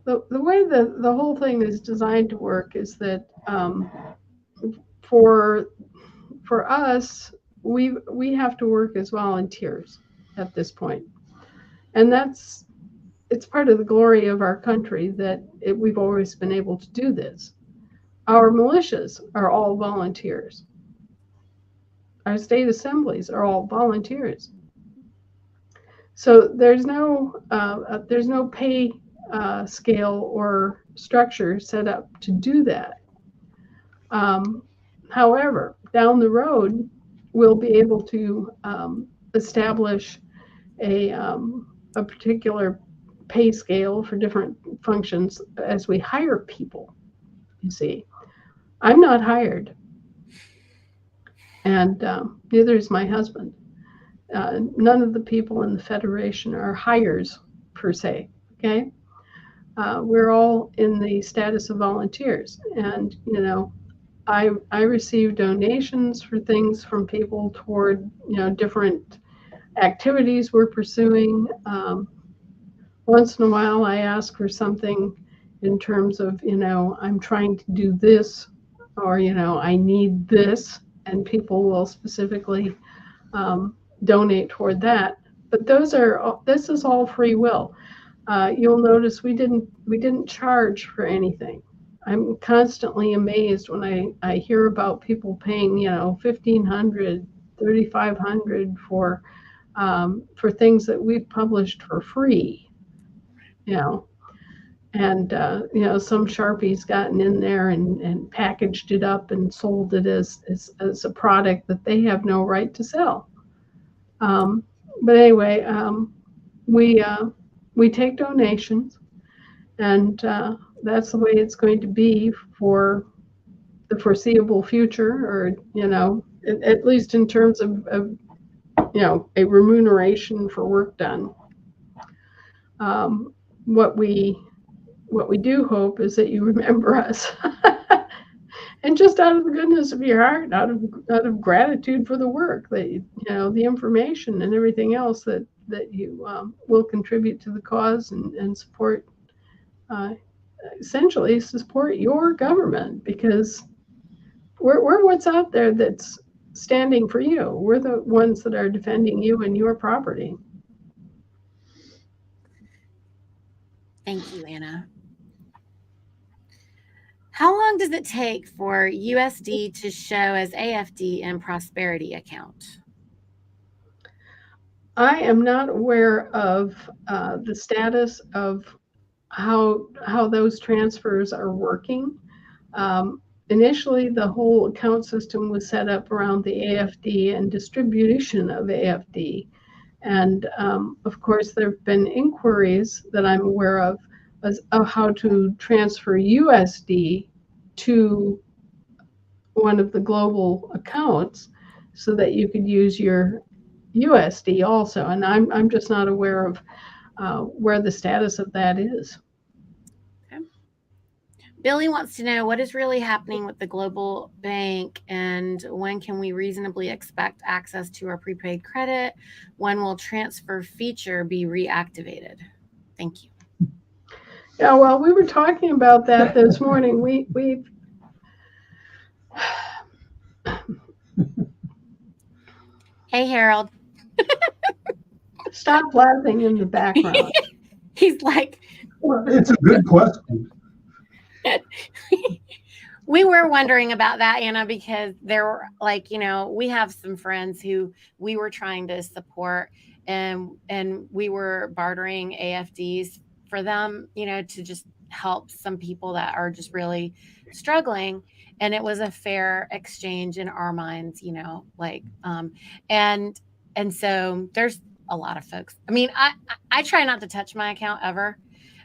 the way the whole thing is designed to work is that for for us, we have to work as volunteers at this point, and it's part of the glory of our country that we've always been able to do this. Our militias are all volunteers. Our state assemblies are all volunteers. So there's no pay scale or structure set up to do that. However, down the road, we'll be able to establish a particular pay scale for different functions as we hire people. You see, I'm not hired, and neither is my husband. None of the people in the Federation are hires per se. Okay, we're all in the status of volunteers, and I receive donations for things from people toward different activities we're pursuing. Once in a while, I ask for something in terms of I'm trying to do this, or I need this, and people will specifically donate toward that. But this is all free will. You'll notice we didn't charge for anything. I'm constantly amazed when I hear about people paying, $1,500, $3,500 for things that we've published for free, you know. And some Sharpie's gotten in there and packaged it up and sold it as a product that they have no right to sell. But anyway, we take donations, and that's the way it's going to be for the foreseeable future, or at least in terms of a remuneration for work done. What we do hope is that you remember us, and just out of the goodness of your heart, out of gratitude for the work that the information and everything else that you will contribute to the cause and support. Essentially support your government, because we're what's out there that's standing for you. We're the ones that are defending you and your property. Thank you, Anna. How long does it take for USD to show as AFD in prosperity account? I am not aware of the status of how those transfers are working. Initially, the whole account system was set up around the AFD and distribution of AFD. And of course, there have been inquiries that I'm aware of how to transfer USD to one of the global accounts. so that you could use your USD also. And I'm just not aware of where the status of that is. Okay. Billy wants to know what is really happening with the global bank and when can we reasonably expect access to our prepaid credit? When will transfer feature be reactivated? Thank you. Yeah, well, we were talking about that this morning. We Hey, Harold. Stop laughing in the background. He's like, well, it's a good question. we were wondering about that, Anna, because there were like, we have some friends who we were trying to support and we were bartering AFDs for them, to just help some people that are just really struggling. And it was a fair exchange in our minds, and so there's a lot of folks. I mean, I try not to touch my account ever,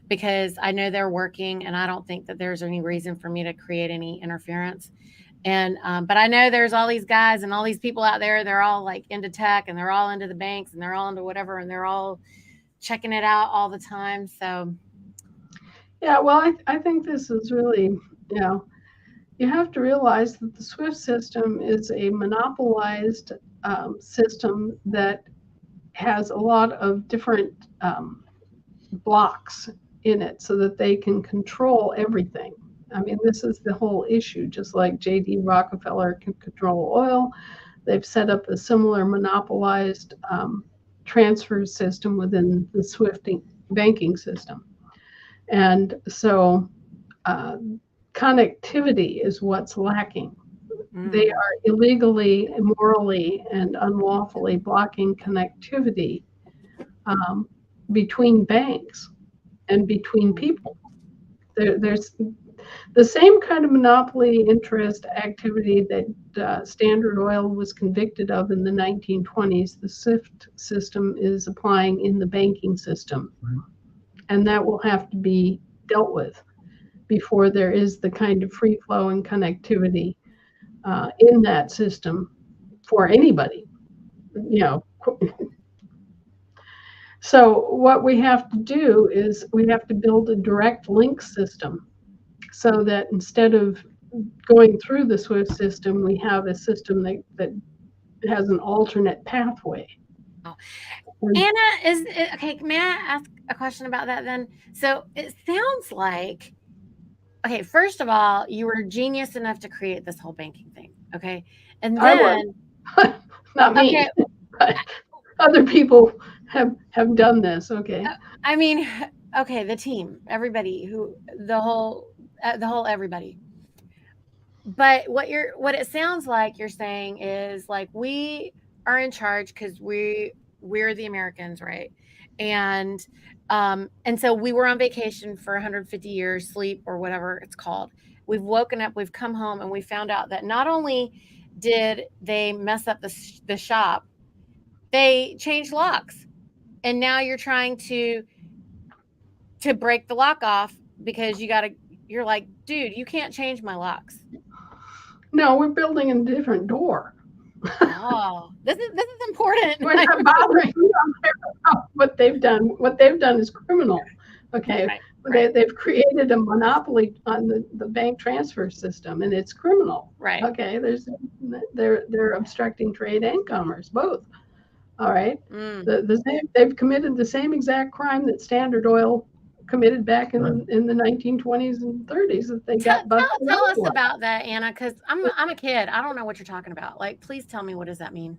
because I know they're working and I don't think that there's any reason for me to create any interference. And, but I know there's all these guys and all these people out there, they're all like into tech and they're all into the banks and they're all into whatever, and they're all checking it out all the time. So. Yeah, well, I think this is really, you have to realize that the SWIFT system is a monopolized system that has a lot of different blocks in it so that they can control everything. I mean, this is the whole issue. Just like J.D. Rockefeller can control oil, they've set up a similar monopolized transfer system within the SWIFT banking system. And so connectivity is what's lacking. They are illegally, immorally, and unlawfully blocking connectivity between banks and between people. There's the same kind of monopoly interest activity that Standard Oil was convicted of in the 1920s. The SIFT system is applying in the banking system. And that will have to be dealt with before there is the kind of free flow and connectivity in that system for anybody, So what we have to do is we have to build a direct link system so that instead of going through the SWIFT system, we have a system that has an alternate pathway. Oh. Anna, okay, may I ask a question about that then? So it sounds like, okay, first of all, you were genius enough to create this whole banking thing, okay? And then, not me, okay, but other people have done this, okay? I mean, okay, the team, everybody, the whole everybody. But what it sounds like you're saying is like we are in charge because we're the Americans, right? And so we were on vacation for 150 years, sleep or whatever it's called. We've woken up, we've come home, and we found out that not only did they mess up the shop, they changed locks, and now you're trying to break the lock off because you're like, dude, you can't change my locks. No, we're building a different door. Oh, this is important. We're not bothering you about what they've done. What they've done is criminal. Okay, right. They've created a monopoly on the bank transfer system, and it's criminal. Right. Okay, they're obstructing trade and commerce, both. All right. They've committed the same exact crime that Standard Oil committed back in the 1920s and 30s that they got busted. Tell us about that, Anna, because I'm a kid. I don't know what you're talking about. Like, please tell me, what does that mean?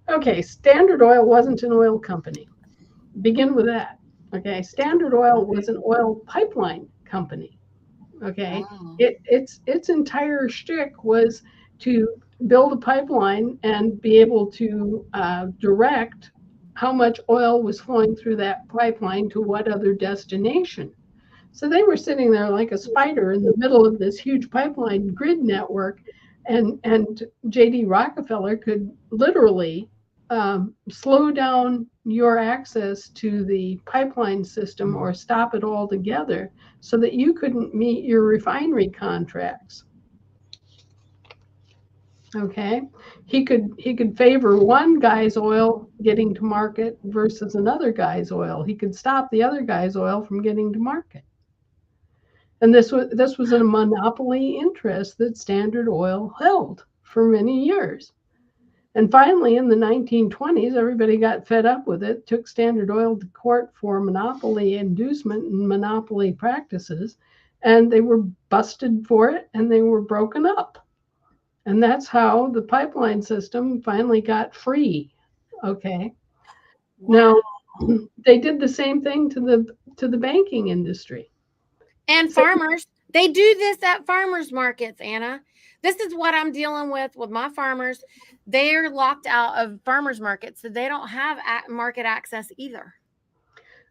Okay, Standard Oil wasn't an oil company. Begin with that. Okay, Standard Oil was an oil pipeline company. Okay, its entire shtick was to build a pipeline and be able to direct how much oil was flowing through that pipeline to what other destination. So they were sitting there like a spider in the middle of this huge pipeline grid network, and J.D. Rockefeller could literally slow down your access to the pipeline system or stop it altogether so that you couldn't meet your refinery contracts. Okay, he could favor one guy's oil getting to market versus another guy's oil. He could stop the other guy's oil from getting to market. And this was a monopoly interest that Standard Oil held for many years. And finally, in the 1920s, everybody got fed up with it, took Standard Oil to court for monopoly inducement and monopoly practices, and they were busted for it and they were broken up. And that's how the pipeline system finally got free. Okay. Wow. Now, they did the same thing to the banking industry. And farmers, they do this at farmers markets, Anna. This is what I'm dealing with my farmers. They're locked out of farmers markets, so they don't have market access either.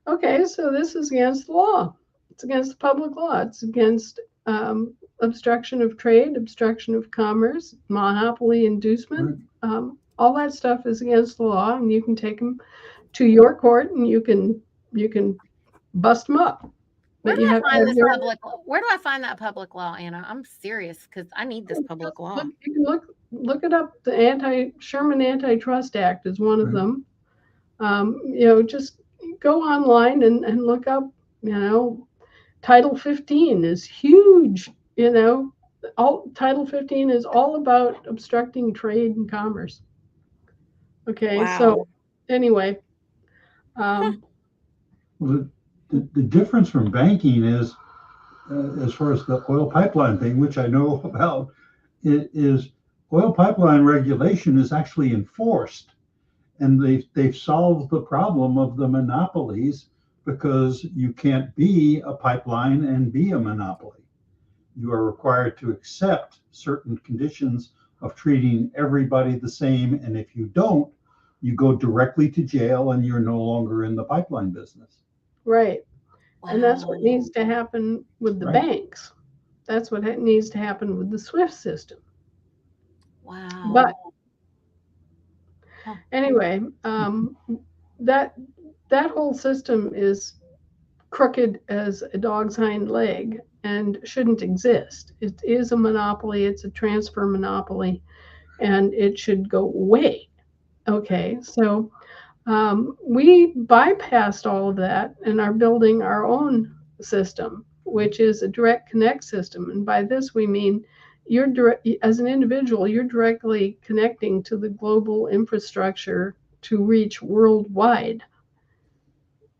Okay, so this is against the law. It's against the public law. It's against obstruction of trade, obstruction of commerce, monopoly inducement. All that stuff is against the law, and you can take them to your court, and you can bust them up. Where do I find this public? Where do I find that public law, Anna? I'm serious because I need this public law. You can look it up. The Sherman Antitrust Act is one of them. Just go online and look up. Title 15 is huge. Title 15 is all about obstructing trade and commerce. Okay, wow. So anyway, the difference from banking is, as far as the oil pipeline thing, which I know about, is oil pipeline regulation is actually enforced, and they've solved the problem of the monopolies, because you can't be a pipeline and be a monopoly. You are required to accept certain conditions of treating everybody the same, and if you don't, you go directly to jail and you're no longer in the pipeline business. Right. Wow. And that's what needs to happen with the banks. That's what needs to happen with the SWIFT system. Wow. But anyway, that whole system is crooked as a dog's hind leg and shouldn't exist. It is a monopoly. It's a transfer monopoly, and it should go away. Okay, so we bypassed all of that and are building our own system, which is a direct connect system. And by this, we mean as an individual, you're directly connecting to the global infrastructure to reach worldwide.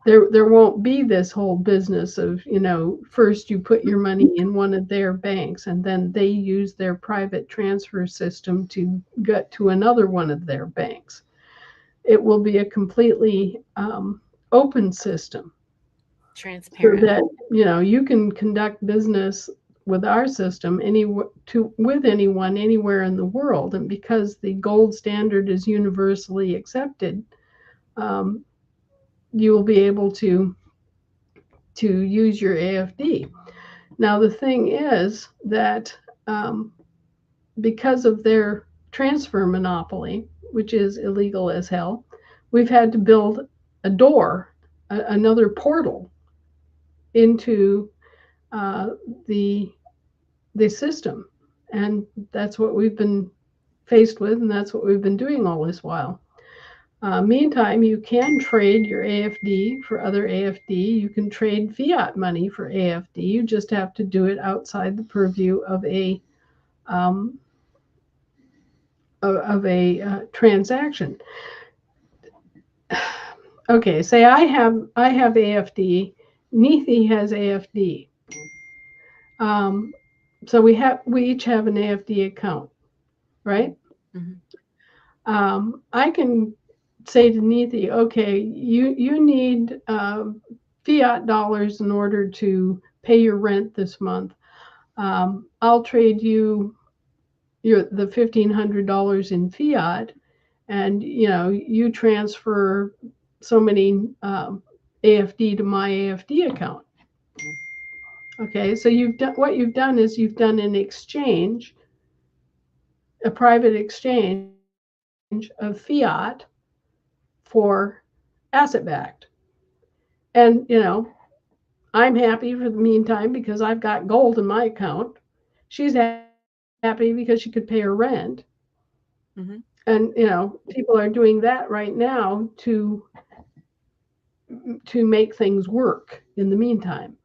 There won't be this whole business of, first you put your money in one of their banks and then they use their private transfer system to get to another one of their banks. It will be a completely open system. Transparent. So that, you can conduct business with our system with anyone anywhere in the world. And because the gold standard is universally accepted, you will be able to use your AFD. Now, the thing is that because of their transfer monopoly, which is illegal as hell, we've had to build a door, another portal into the system. And that's what we've been faced with, and that's what we've been doing all this while. Meantime, you can trade your AFD for other AFD. You can trade fiat money for AFD. You just have to do it outside the purview of a transaction. Okay, say I have AFD. Niti has AFD. So we each have an AFD account, right? Mm-hmm. I can say to Niti, okay, you need fiat dollars in order to pay your rent this month. I'll trade you the $1,500 in fiat, and you transfer so many AFD to my AFD account. Okay, so what you've done is you've done an exchange, a private exchange of fiat for asset-backed. And, I'm happy for the meantime because I've got gold in my account. She's happy because she could pay her rent. Mhm. And, people are doing that right now to make things work in the meantime.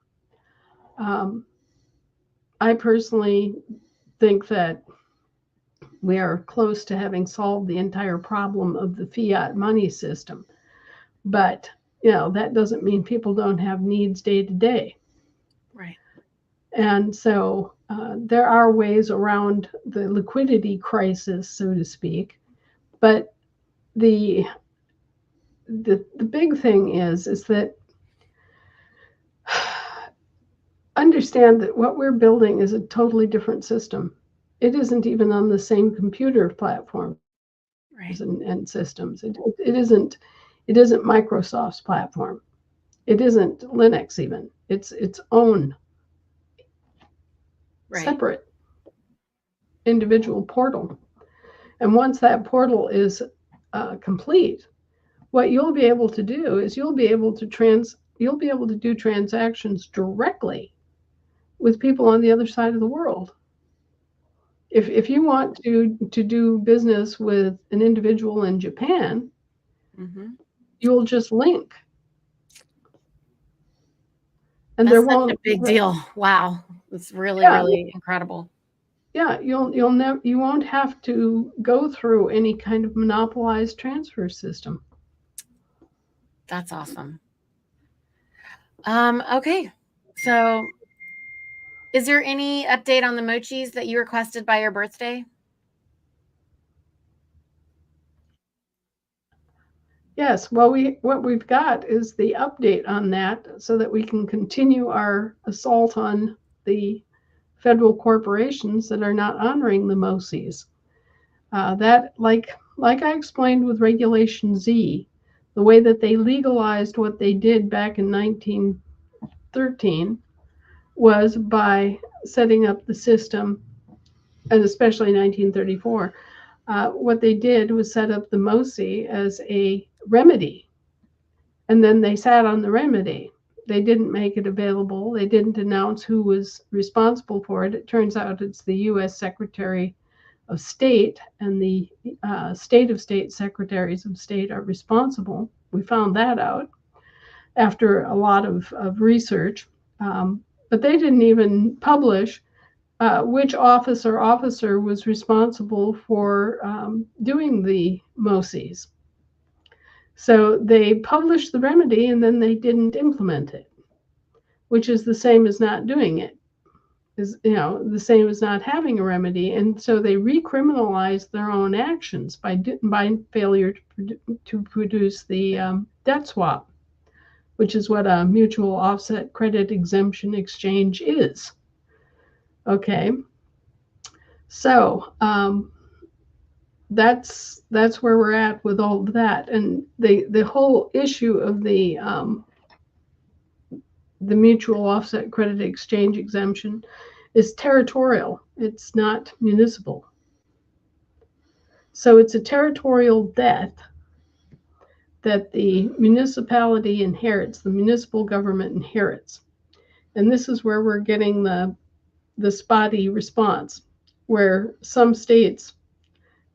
I personally think that we are close to having solved the entire problem of the fiat money system. But, that doesn't mean people don't have needs day to day. Right. And so there are ways around the liquidity crisis, so to speak. But the big thing is that understand that what we're building is a totally different system. It isn't even on the same computer platform Right. and systems. It isn't Microsoft's platform. It isn't Linux even. It's its own Right. separate individual portal. And once that portal is complete, what you'll be able to do is you'll be able to do transactions directly with people on the other side of the world. If you want to do business with an individual in Japan, you'll just link. And That's there such won't a big deal. Wow. It's really, Yeah. really incredible. Yeah, you won't have to go through any kind of monopolized transfer system. That's awesome. Okay. So is there any update on the mochis that you requested by your birthday? Yes, well, what we've got is the update on that so that we can continue our assault on the federal corporations that are not honoring the MOCIs. That, like I explained with Regulation Z, the way that they legalized what they did back in 1913 was by setting up the system, and especially 1934. What they did was set up the MOCI as a remedy, and then they sat on the remedy. They didn't make it available. They didn't announce who was responsible for it. It turns out it's the U.S. Secretary of State, and the state of state secretaries of state are responsible. We found that out after a lot of research. But they didn't even publish which officer was responsible for doing the MOCIs. So they published the remedy and then they didn't implement it, which is the same as not doing it, is the same as not having a remedy. And so they recriminalized their own actions by failure to produce the debt swap, which is what a mutual offset credit exemption exchange is. Okay, so that's where we're at with all of that, and the whole issue of the mutual offset credit exchange exemption is territorial. It's not municipal. So it's a territorial debt that the municipality inherits, the municipal government inherits. And this is where we're getting the spotty response, where some states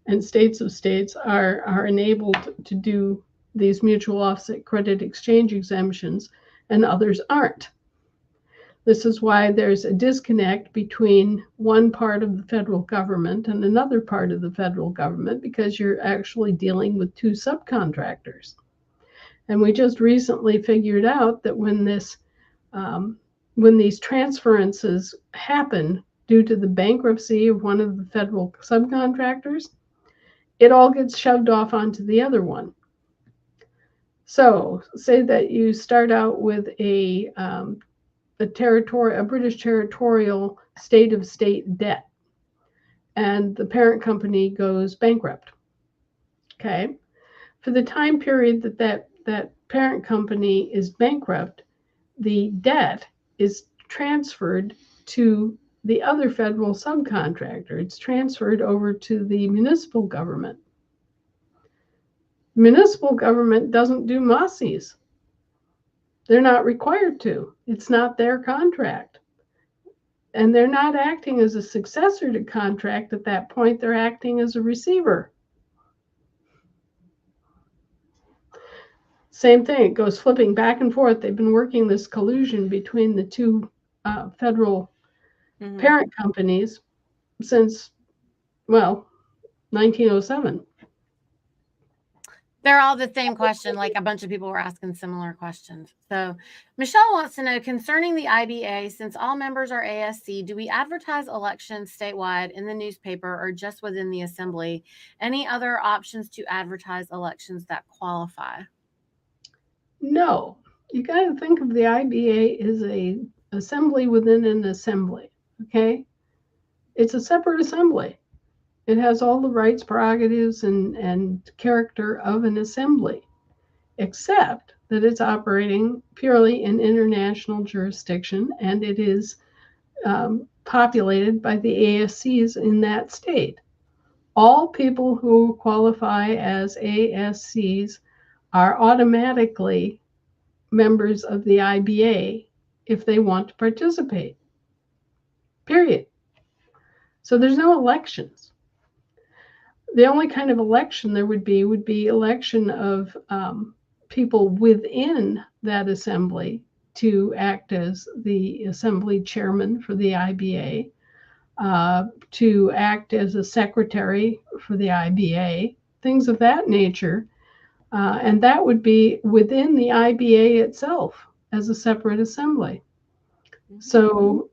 and states of states are enabled to do these mutual offset credit exchange exemptions and others aren't. This is why there's a disconnect between one part of the federal government and another part of the federal government, because you're actually dealing with two subcontractors. And we just recently figured out that when these transferences happen due to the bankruptcy of one of the federal subcontractors, it all gets shoved off onto the other one. So say that you start out with a British territorial state of state debt, and the parent company goes bankrupt. Okay, for the time period that parent company is bankrupt, the debt is transferred to the other federal subcontractor. It's transferred over to the municipal government. Municipal government doesn't do MOCIs. They're not required to. It's not their contract. And they're not acting as a successor to contract at that point. They're acting as a receiver. same thing. It goes flipping back and forth. They've been working this collusion between the two federal parent companies since, well, 1907. They're all the same question. Like a bunch of people were asking similar questions. So Michelle wants to know, concerning the IBA, since all members are ASC, do we advertise elections statewide in the newspaper or just within the assembly? Any other options to advertise elections that qualify? No, you got to think of the IBA as a assembly within an assembly. Okay, it's a separate assembly. It has all the rights, prerogatives, and character of an assembly, except that it's operating purely in international jurisdiction, and it is populated by the ASCs in that state. All people who qualify as ASCs are automatically members of the IBA if they want to participate. Period. So there's no elections. The only kind of election there would be election of people within that assembly to act as the assembly chairman for the IBA, to act as a secretary for the IBA, things of that nature. And that would be within the IBA itself as a separate assembly. So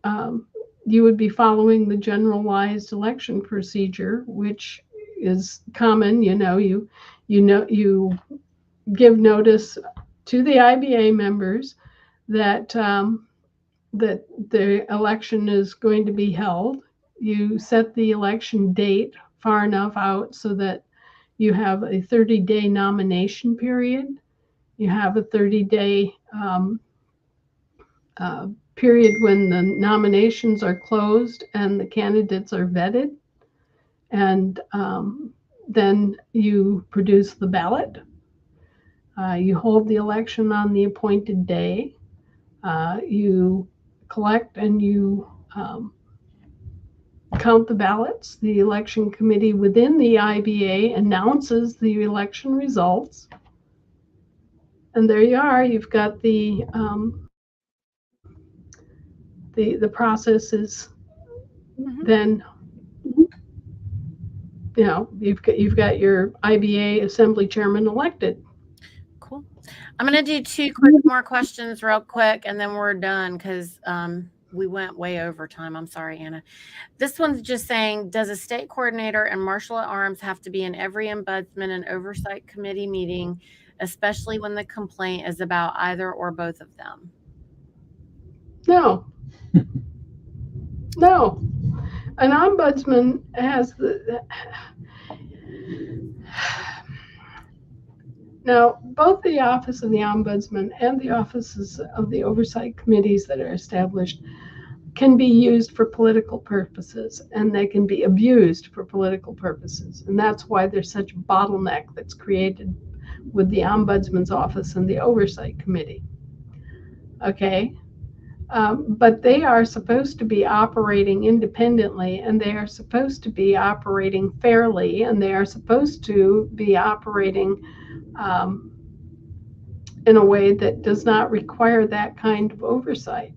you would be following the generalized election procedure, which is common. You give notice to the IBA members that that the election is going to be held. You set the election date far enough out so that you have a 30-day nomination period. You have a 30-day period when the nominations are closed and the candidates are vetted. And then you produce the ballot. You hold the election on the appointed day. You collect and you count the ballots. The election committee within the IBA announces the election results. And there you are. You've got the process is then, you've got your IBA assembly chairman elected. Cool. I'm going to do two more questions real quick, and then we're done because we went way over time. I'm sorry, Anna. This one's just saying, does a state coordinator and marshal at arms have to be in every ombudsman and oversight committee meeting, especially when the complaint is about either or both of them? No. No. An ombudsman has now, both the office of the ombudsman and the offices of the oversight committees that are established can be used for political purposes, and they can be abused for political purposes. And that's why there's such a bottleneck that's created with the ombudsman's office and the oversight committee. Okay? But they are supposed to be operating independently, and they are supposed to be operating fairly, and they are supposed to be operating in a way that does not require that kind of oversight.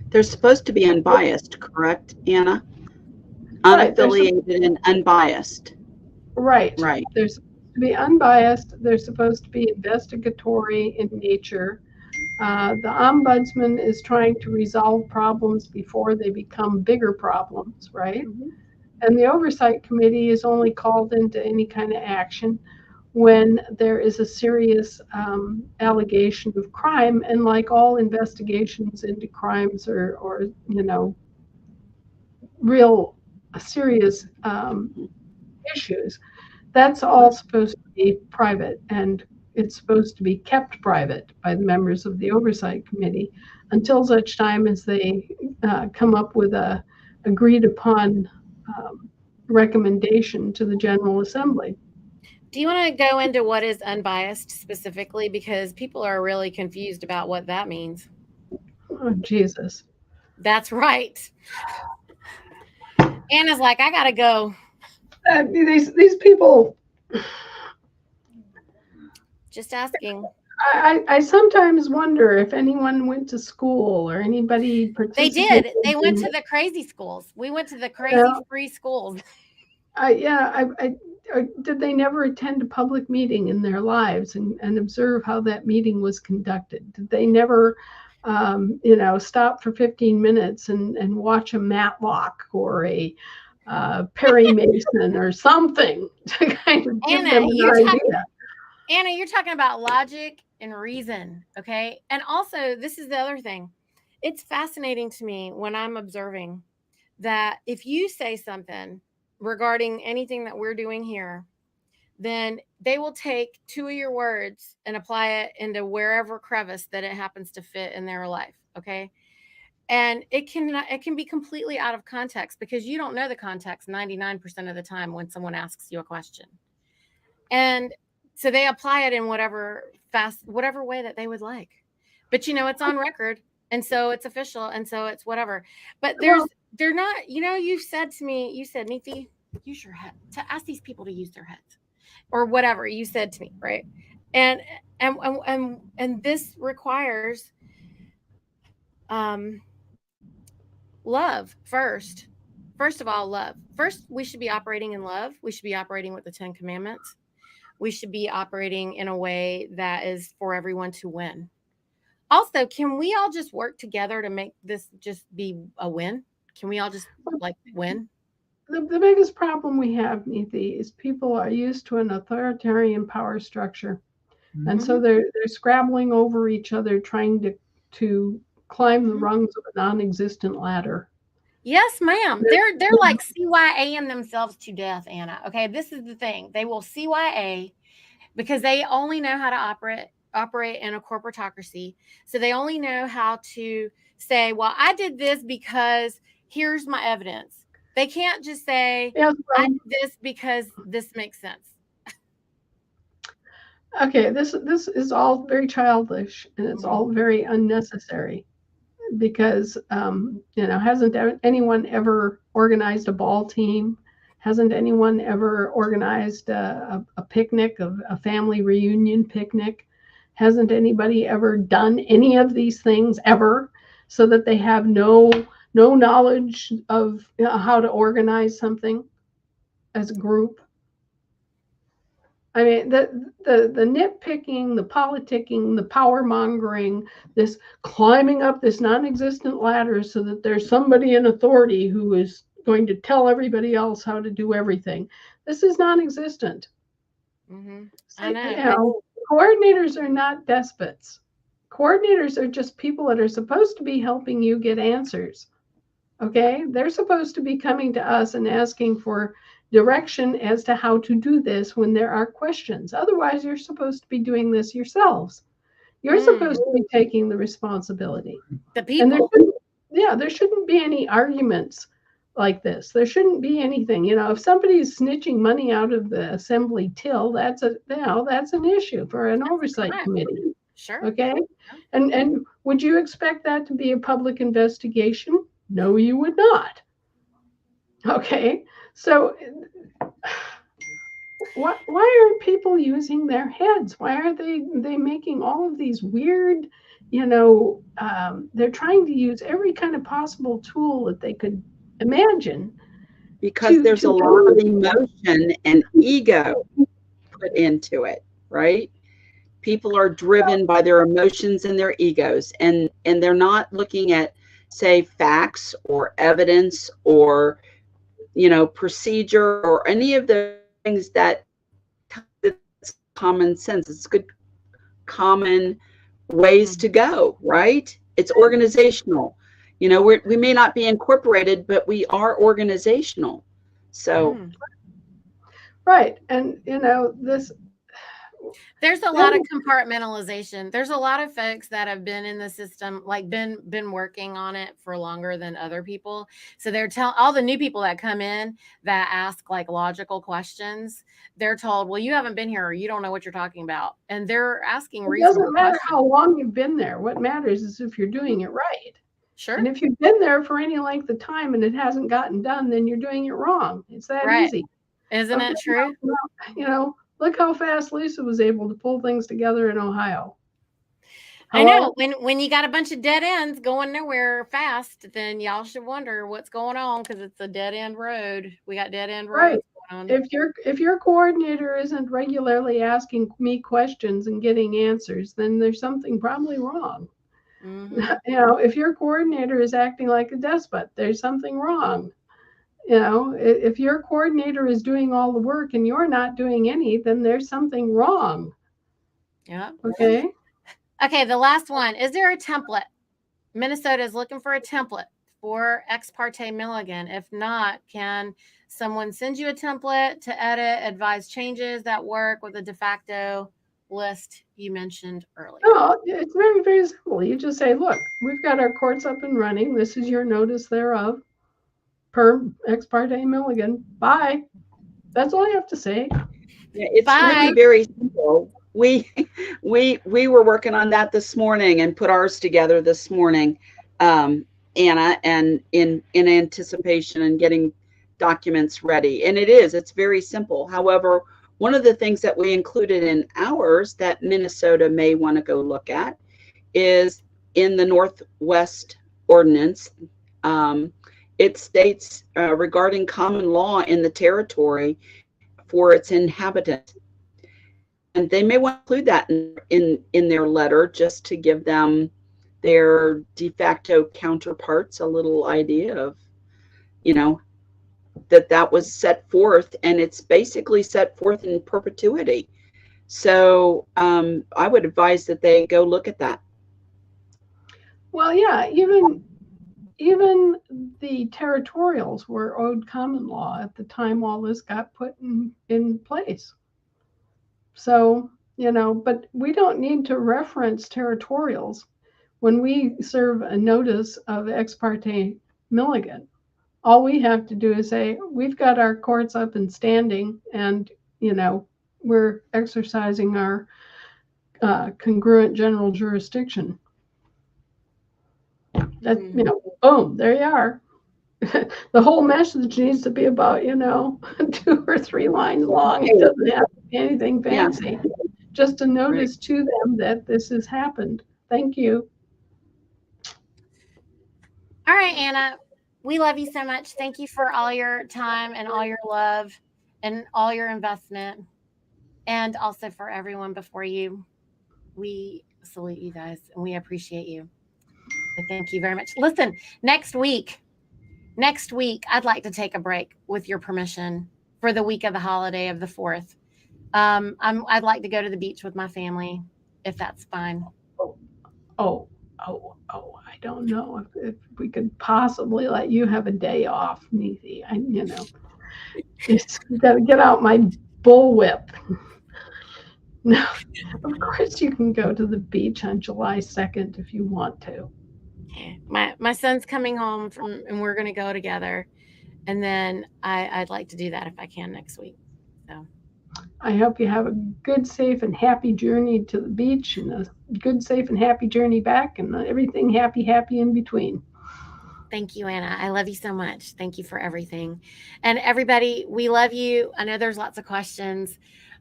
They're supposed to be unbiased, correct, Anna? Unaffiliated and unbiased. Right. Right. They're supposed to be unbiased. They're supposed to be investigatory in nature. The ombudsman is trying to resolve problems before they become bigger problems, right? And the oversight committee is only called into any kind of action when there is a serious allegation of crime. And like all investigations into crimes or real serious issues, that's all supposed to be private, and it's supposed to be kept private by the members of the oversight committee until such time as they come up with a agreed upon recommendation to the General Assembly. Do you want to go into what is unbiased specifically? Because people are really confused about what that means. Oh, Jesus. That's right. Anna's like, I got to go. These people, Just asking. I sometimes wonder if anyone went to school or anybody They participated. did. They went to the crazy schools. We went to the You crazy know, free schools. did they never attend a public meeting in their lives and observe how that meeting was conducted? Did they never, stop for 15 minutes and watch a Matlock or a Perry Mason or something to kind of give them an idea? Anna, you're talking about logic and reason, okay? And also, this is the other thing. It's fascinating to me when I'm observing that if you say something regarding anything that we're doing here, then they will take 2 of your words and apply it into wherever crevice that it happens to fit in their life, okay? And it can be completely out of context because you don't know the context 99% of the time when someone asks you a question. And so they apply it in whatever way that they would like. But it's on record, and so it's official, and so it's whatever. But they're not, you said to me, Niti, use your head, to ask these people to use their heads or whatever you said to me, right? And this requires love first. First of all, love. First, we should be operating in love. We should be operating with the 10 Commandments. We should be operating in a way that is for everyone to win. Also, can we all just work together to make this just be a win? Can we all just win? The biggest problem we have, Niti, is people are used to an authoritarian power structure. Mm-hmm. And so they're scrabbling over each other, trying to climb the rungs of a non-existent ladder. Yes, ma'am. They're like CYA-ing themselves to death, Anna. Okay, this is the thing. They will CYA because they only know how to operate in a corporatocracy. So they only know how to say, well, I did this because here's my evidence. They can't just say, I did this because this makes sense. Okay, this is all very childish and it's all very unnecessary because, hasn't anyone ever organized a ball team? Hasn't anyone ever organized a picnic, a family reunion picnic? Hasn't anybody ever done any of these things ever so that they have no knowledge of how to organize something as a group? I mean, the nitpicking, the politicking, the power mongering, this climbing up this non-existent ladder so that there's somebody in authority who is going to tell everybody else how to do everything. This is non-existent. Mm-hmm. I know. Coordinators are not despots. Coordinators are just people that are supposed to be helping you get answers. Okay? They're supposed to be coming to us and asking for direction as to how to do this when there are questions. Otherwise, you're supposed to be doing this yourselves. You're supposed to be taking the responsibility. The people. And there shouldn't be any arguments like this. There shouldn't be anything. If somebody is snitching money out of the assembly till, that's an issue for an oversight committee. Sure. Okay. And would you expect that to be a public investigation? No, you would not. Okay. So why aren't people using their heads? Why are they making all of these weird, they're trying to use every kind of possible tool that they could imagine. Because there's a lot of emotion and ego put into it, right? People are driven by their emotions and their egos, and they're not looking at, say, facts or evidence or procedure or any of the things that it's common sense. It's good common ways to go, right? It's organizational. We may not be incorporated, but we are organizational. So right. And there's a lot of compartmentalization. There's a lot of folks that have been in the system, like been working on it for longer than other people. So they're telling all the new people that come in that ask like logical questions, they're told, well, you haven't been here or you don't know what you're talking about. And they're asking reasonable questions. It doesn't matter how long you've been there. What matters is if you're doing it right. Sure. And if you've been there for any length of time and it hasn't gotten done, then you're doing it wrong. It's that easy. Isn't it true? Look how fast Lisa was able to pull things together in Ohio. I know when you got a bunch of dead ends going nowhere fast, then y'all should wonder what's going on, because it's a dead end road. We got dead end roads going on. If your coordinator isn't regularly asking me questions and getting answers, then there's something probably wrong. Mm-hmm. You know, if your coordinator is acting like a despot, there's something wrong. You know, if your coordinator is doing all the work and you're not doing any, then there's something wrong. Yeah. Okay. Okay, the last one. Is there a template? Minnesota is looking for a template for ex parte Milligan. If not, can someone send you a template to edit, advise changes that work with a de facto list you mentioned earlier? No, it's very, very simple. You just say, look, we've got our courts up and running. This is your notice thereof per ex parte Milligan. Bye. That's all you have to say. Yeah, it's Bye. really very simple. We were working on that this morning and put ours together this morning, Anna, and in anticipation and getting documents ready. And it's very simple. However, one of the things that we included in ours that Minnesota may want to go look at is in the Northwest Ordinance. It states regarding common law in the territory for its inhabitants. And they may want to include that in their letter, just to give them their de facto counterparts a little idea of, you know, that was set forth, and it's basically set forth in perpetuity. So I would advise that they go look at that. Well, yeah, even the territorials were owed common law at the time all this got put in place. So, you know, but we don't need to reference territorials when we serve a notice of ex parte Milligan. All we have to do is say, we've got our courts up and standing, and, you know, we're exercising our congruent general jurisdiction. That, you know, boom, there you are. The whole message needs to be about, you know, 2 or 3 lines long. It doesn't have to be anything fancy. Yeah. Just a notice to them that this has happened. Thank you. All right, Anna, we love you so much. Thank you for all your time and all your love and all your investment, and also for everyone before you. We salute you guys and we appreciate you. So thank you very much. Listen, next week, I'd like to take a break, with your permission, for the week of the holiday of the 4th. I'd like to go to the beach with my family, if that's fine. I don't know if we could possibly let you have a day off, Niti. You know, just got to get out my bullwhip. No, of course you can go to the beach on July 2nd if you want to. My son's coming home and we're going to go together. And then I'd like to do that if I can next week. So I hope you have a good, safe, and happy journey to the beach, and a good, safe, and happy journey back, and everything happy in between. Thank you, Anna. I love you so much. Thank you for everything. And everybody, we love you. I know there's lots of questions.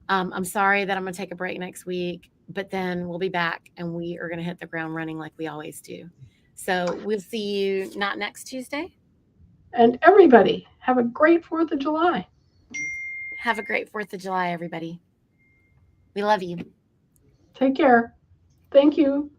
I'm sorry that I'm going to take a break next week, but then we'll be back and we are going to hit the ground running like we always do. So we'll see you not next Tuesday. And everybody, have a great 4th of July. Have a great 4th of July, everybody. We love you. Take care. Thank you.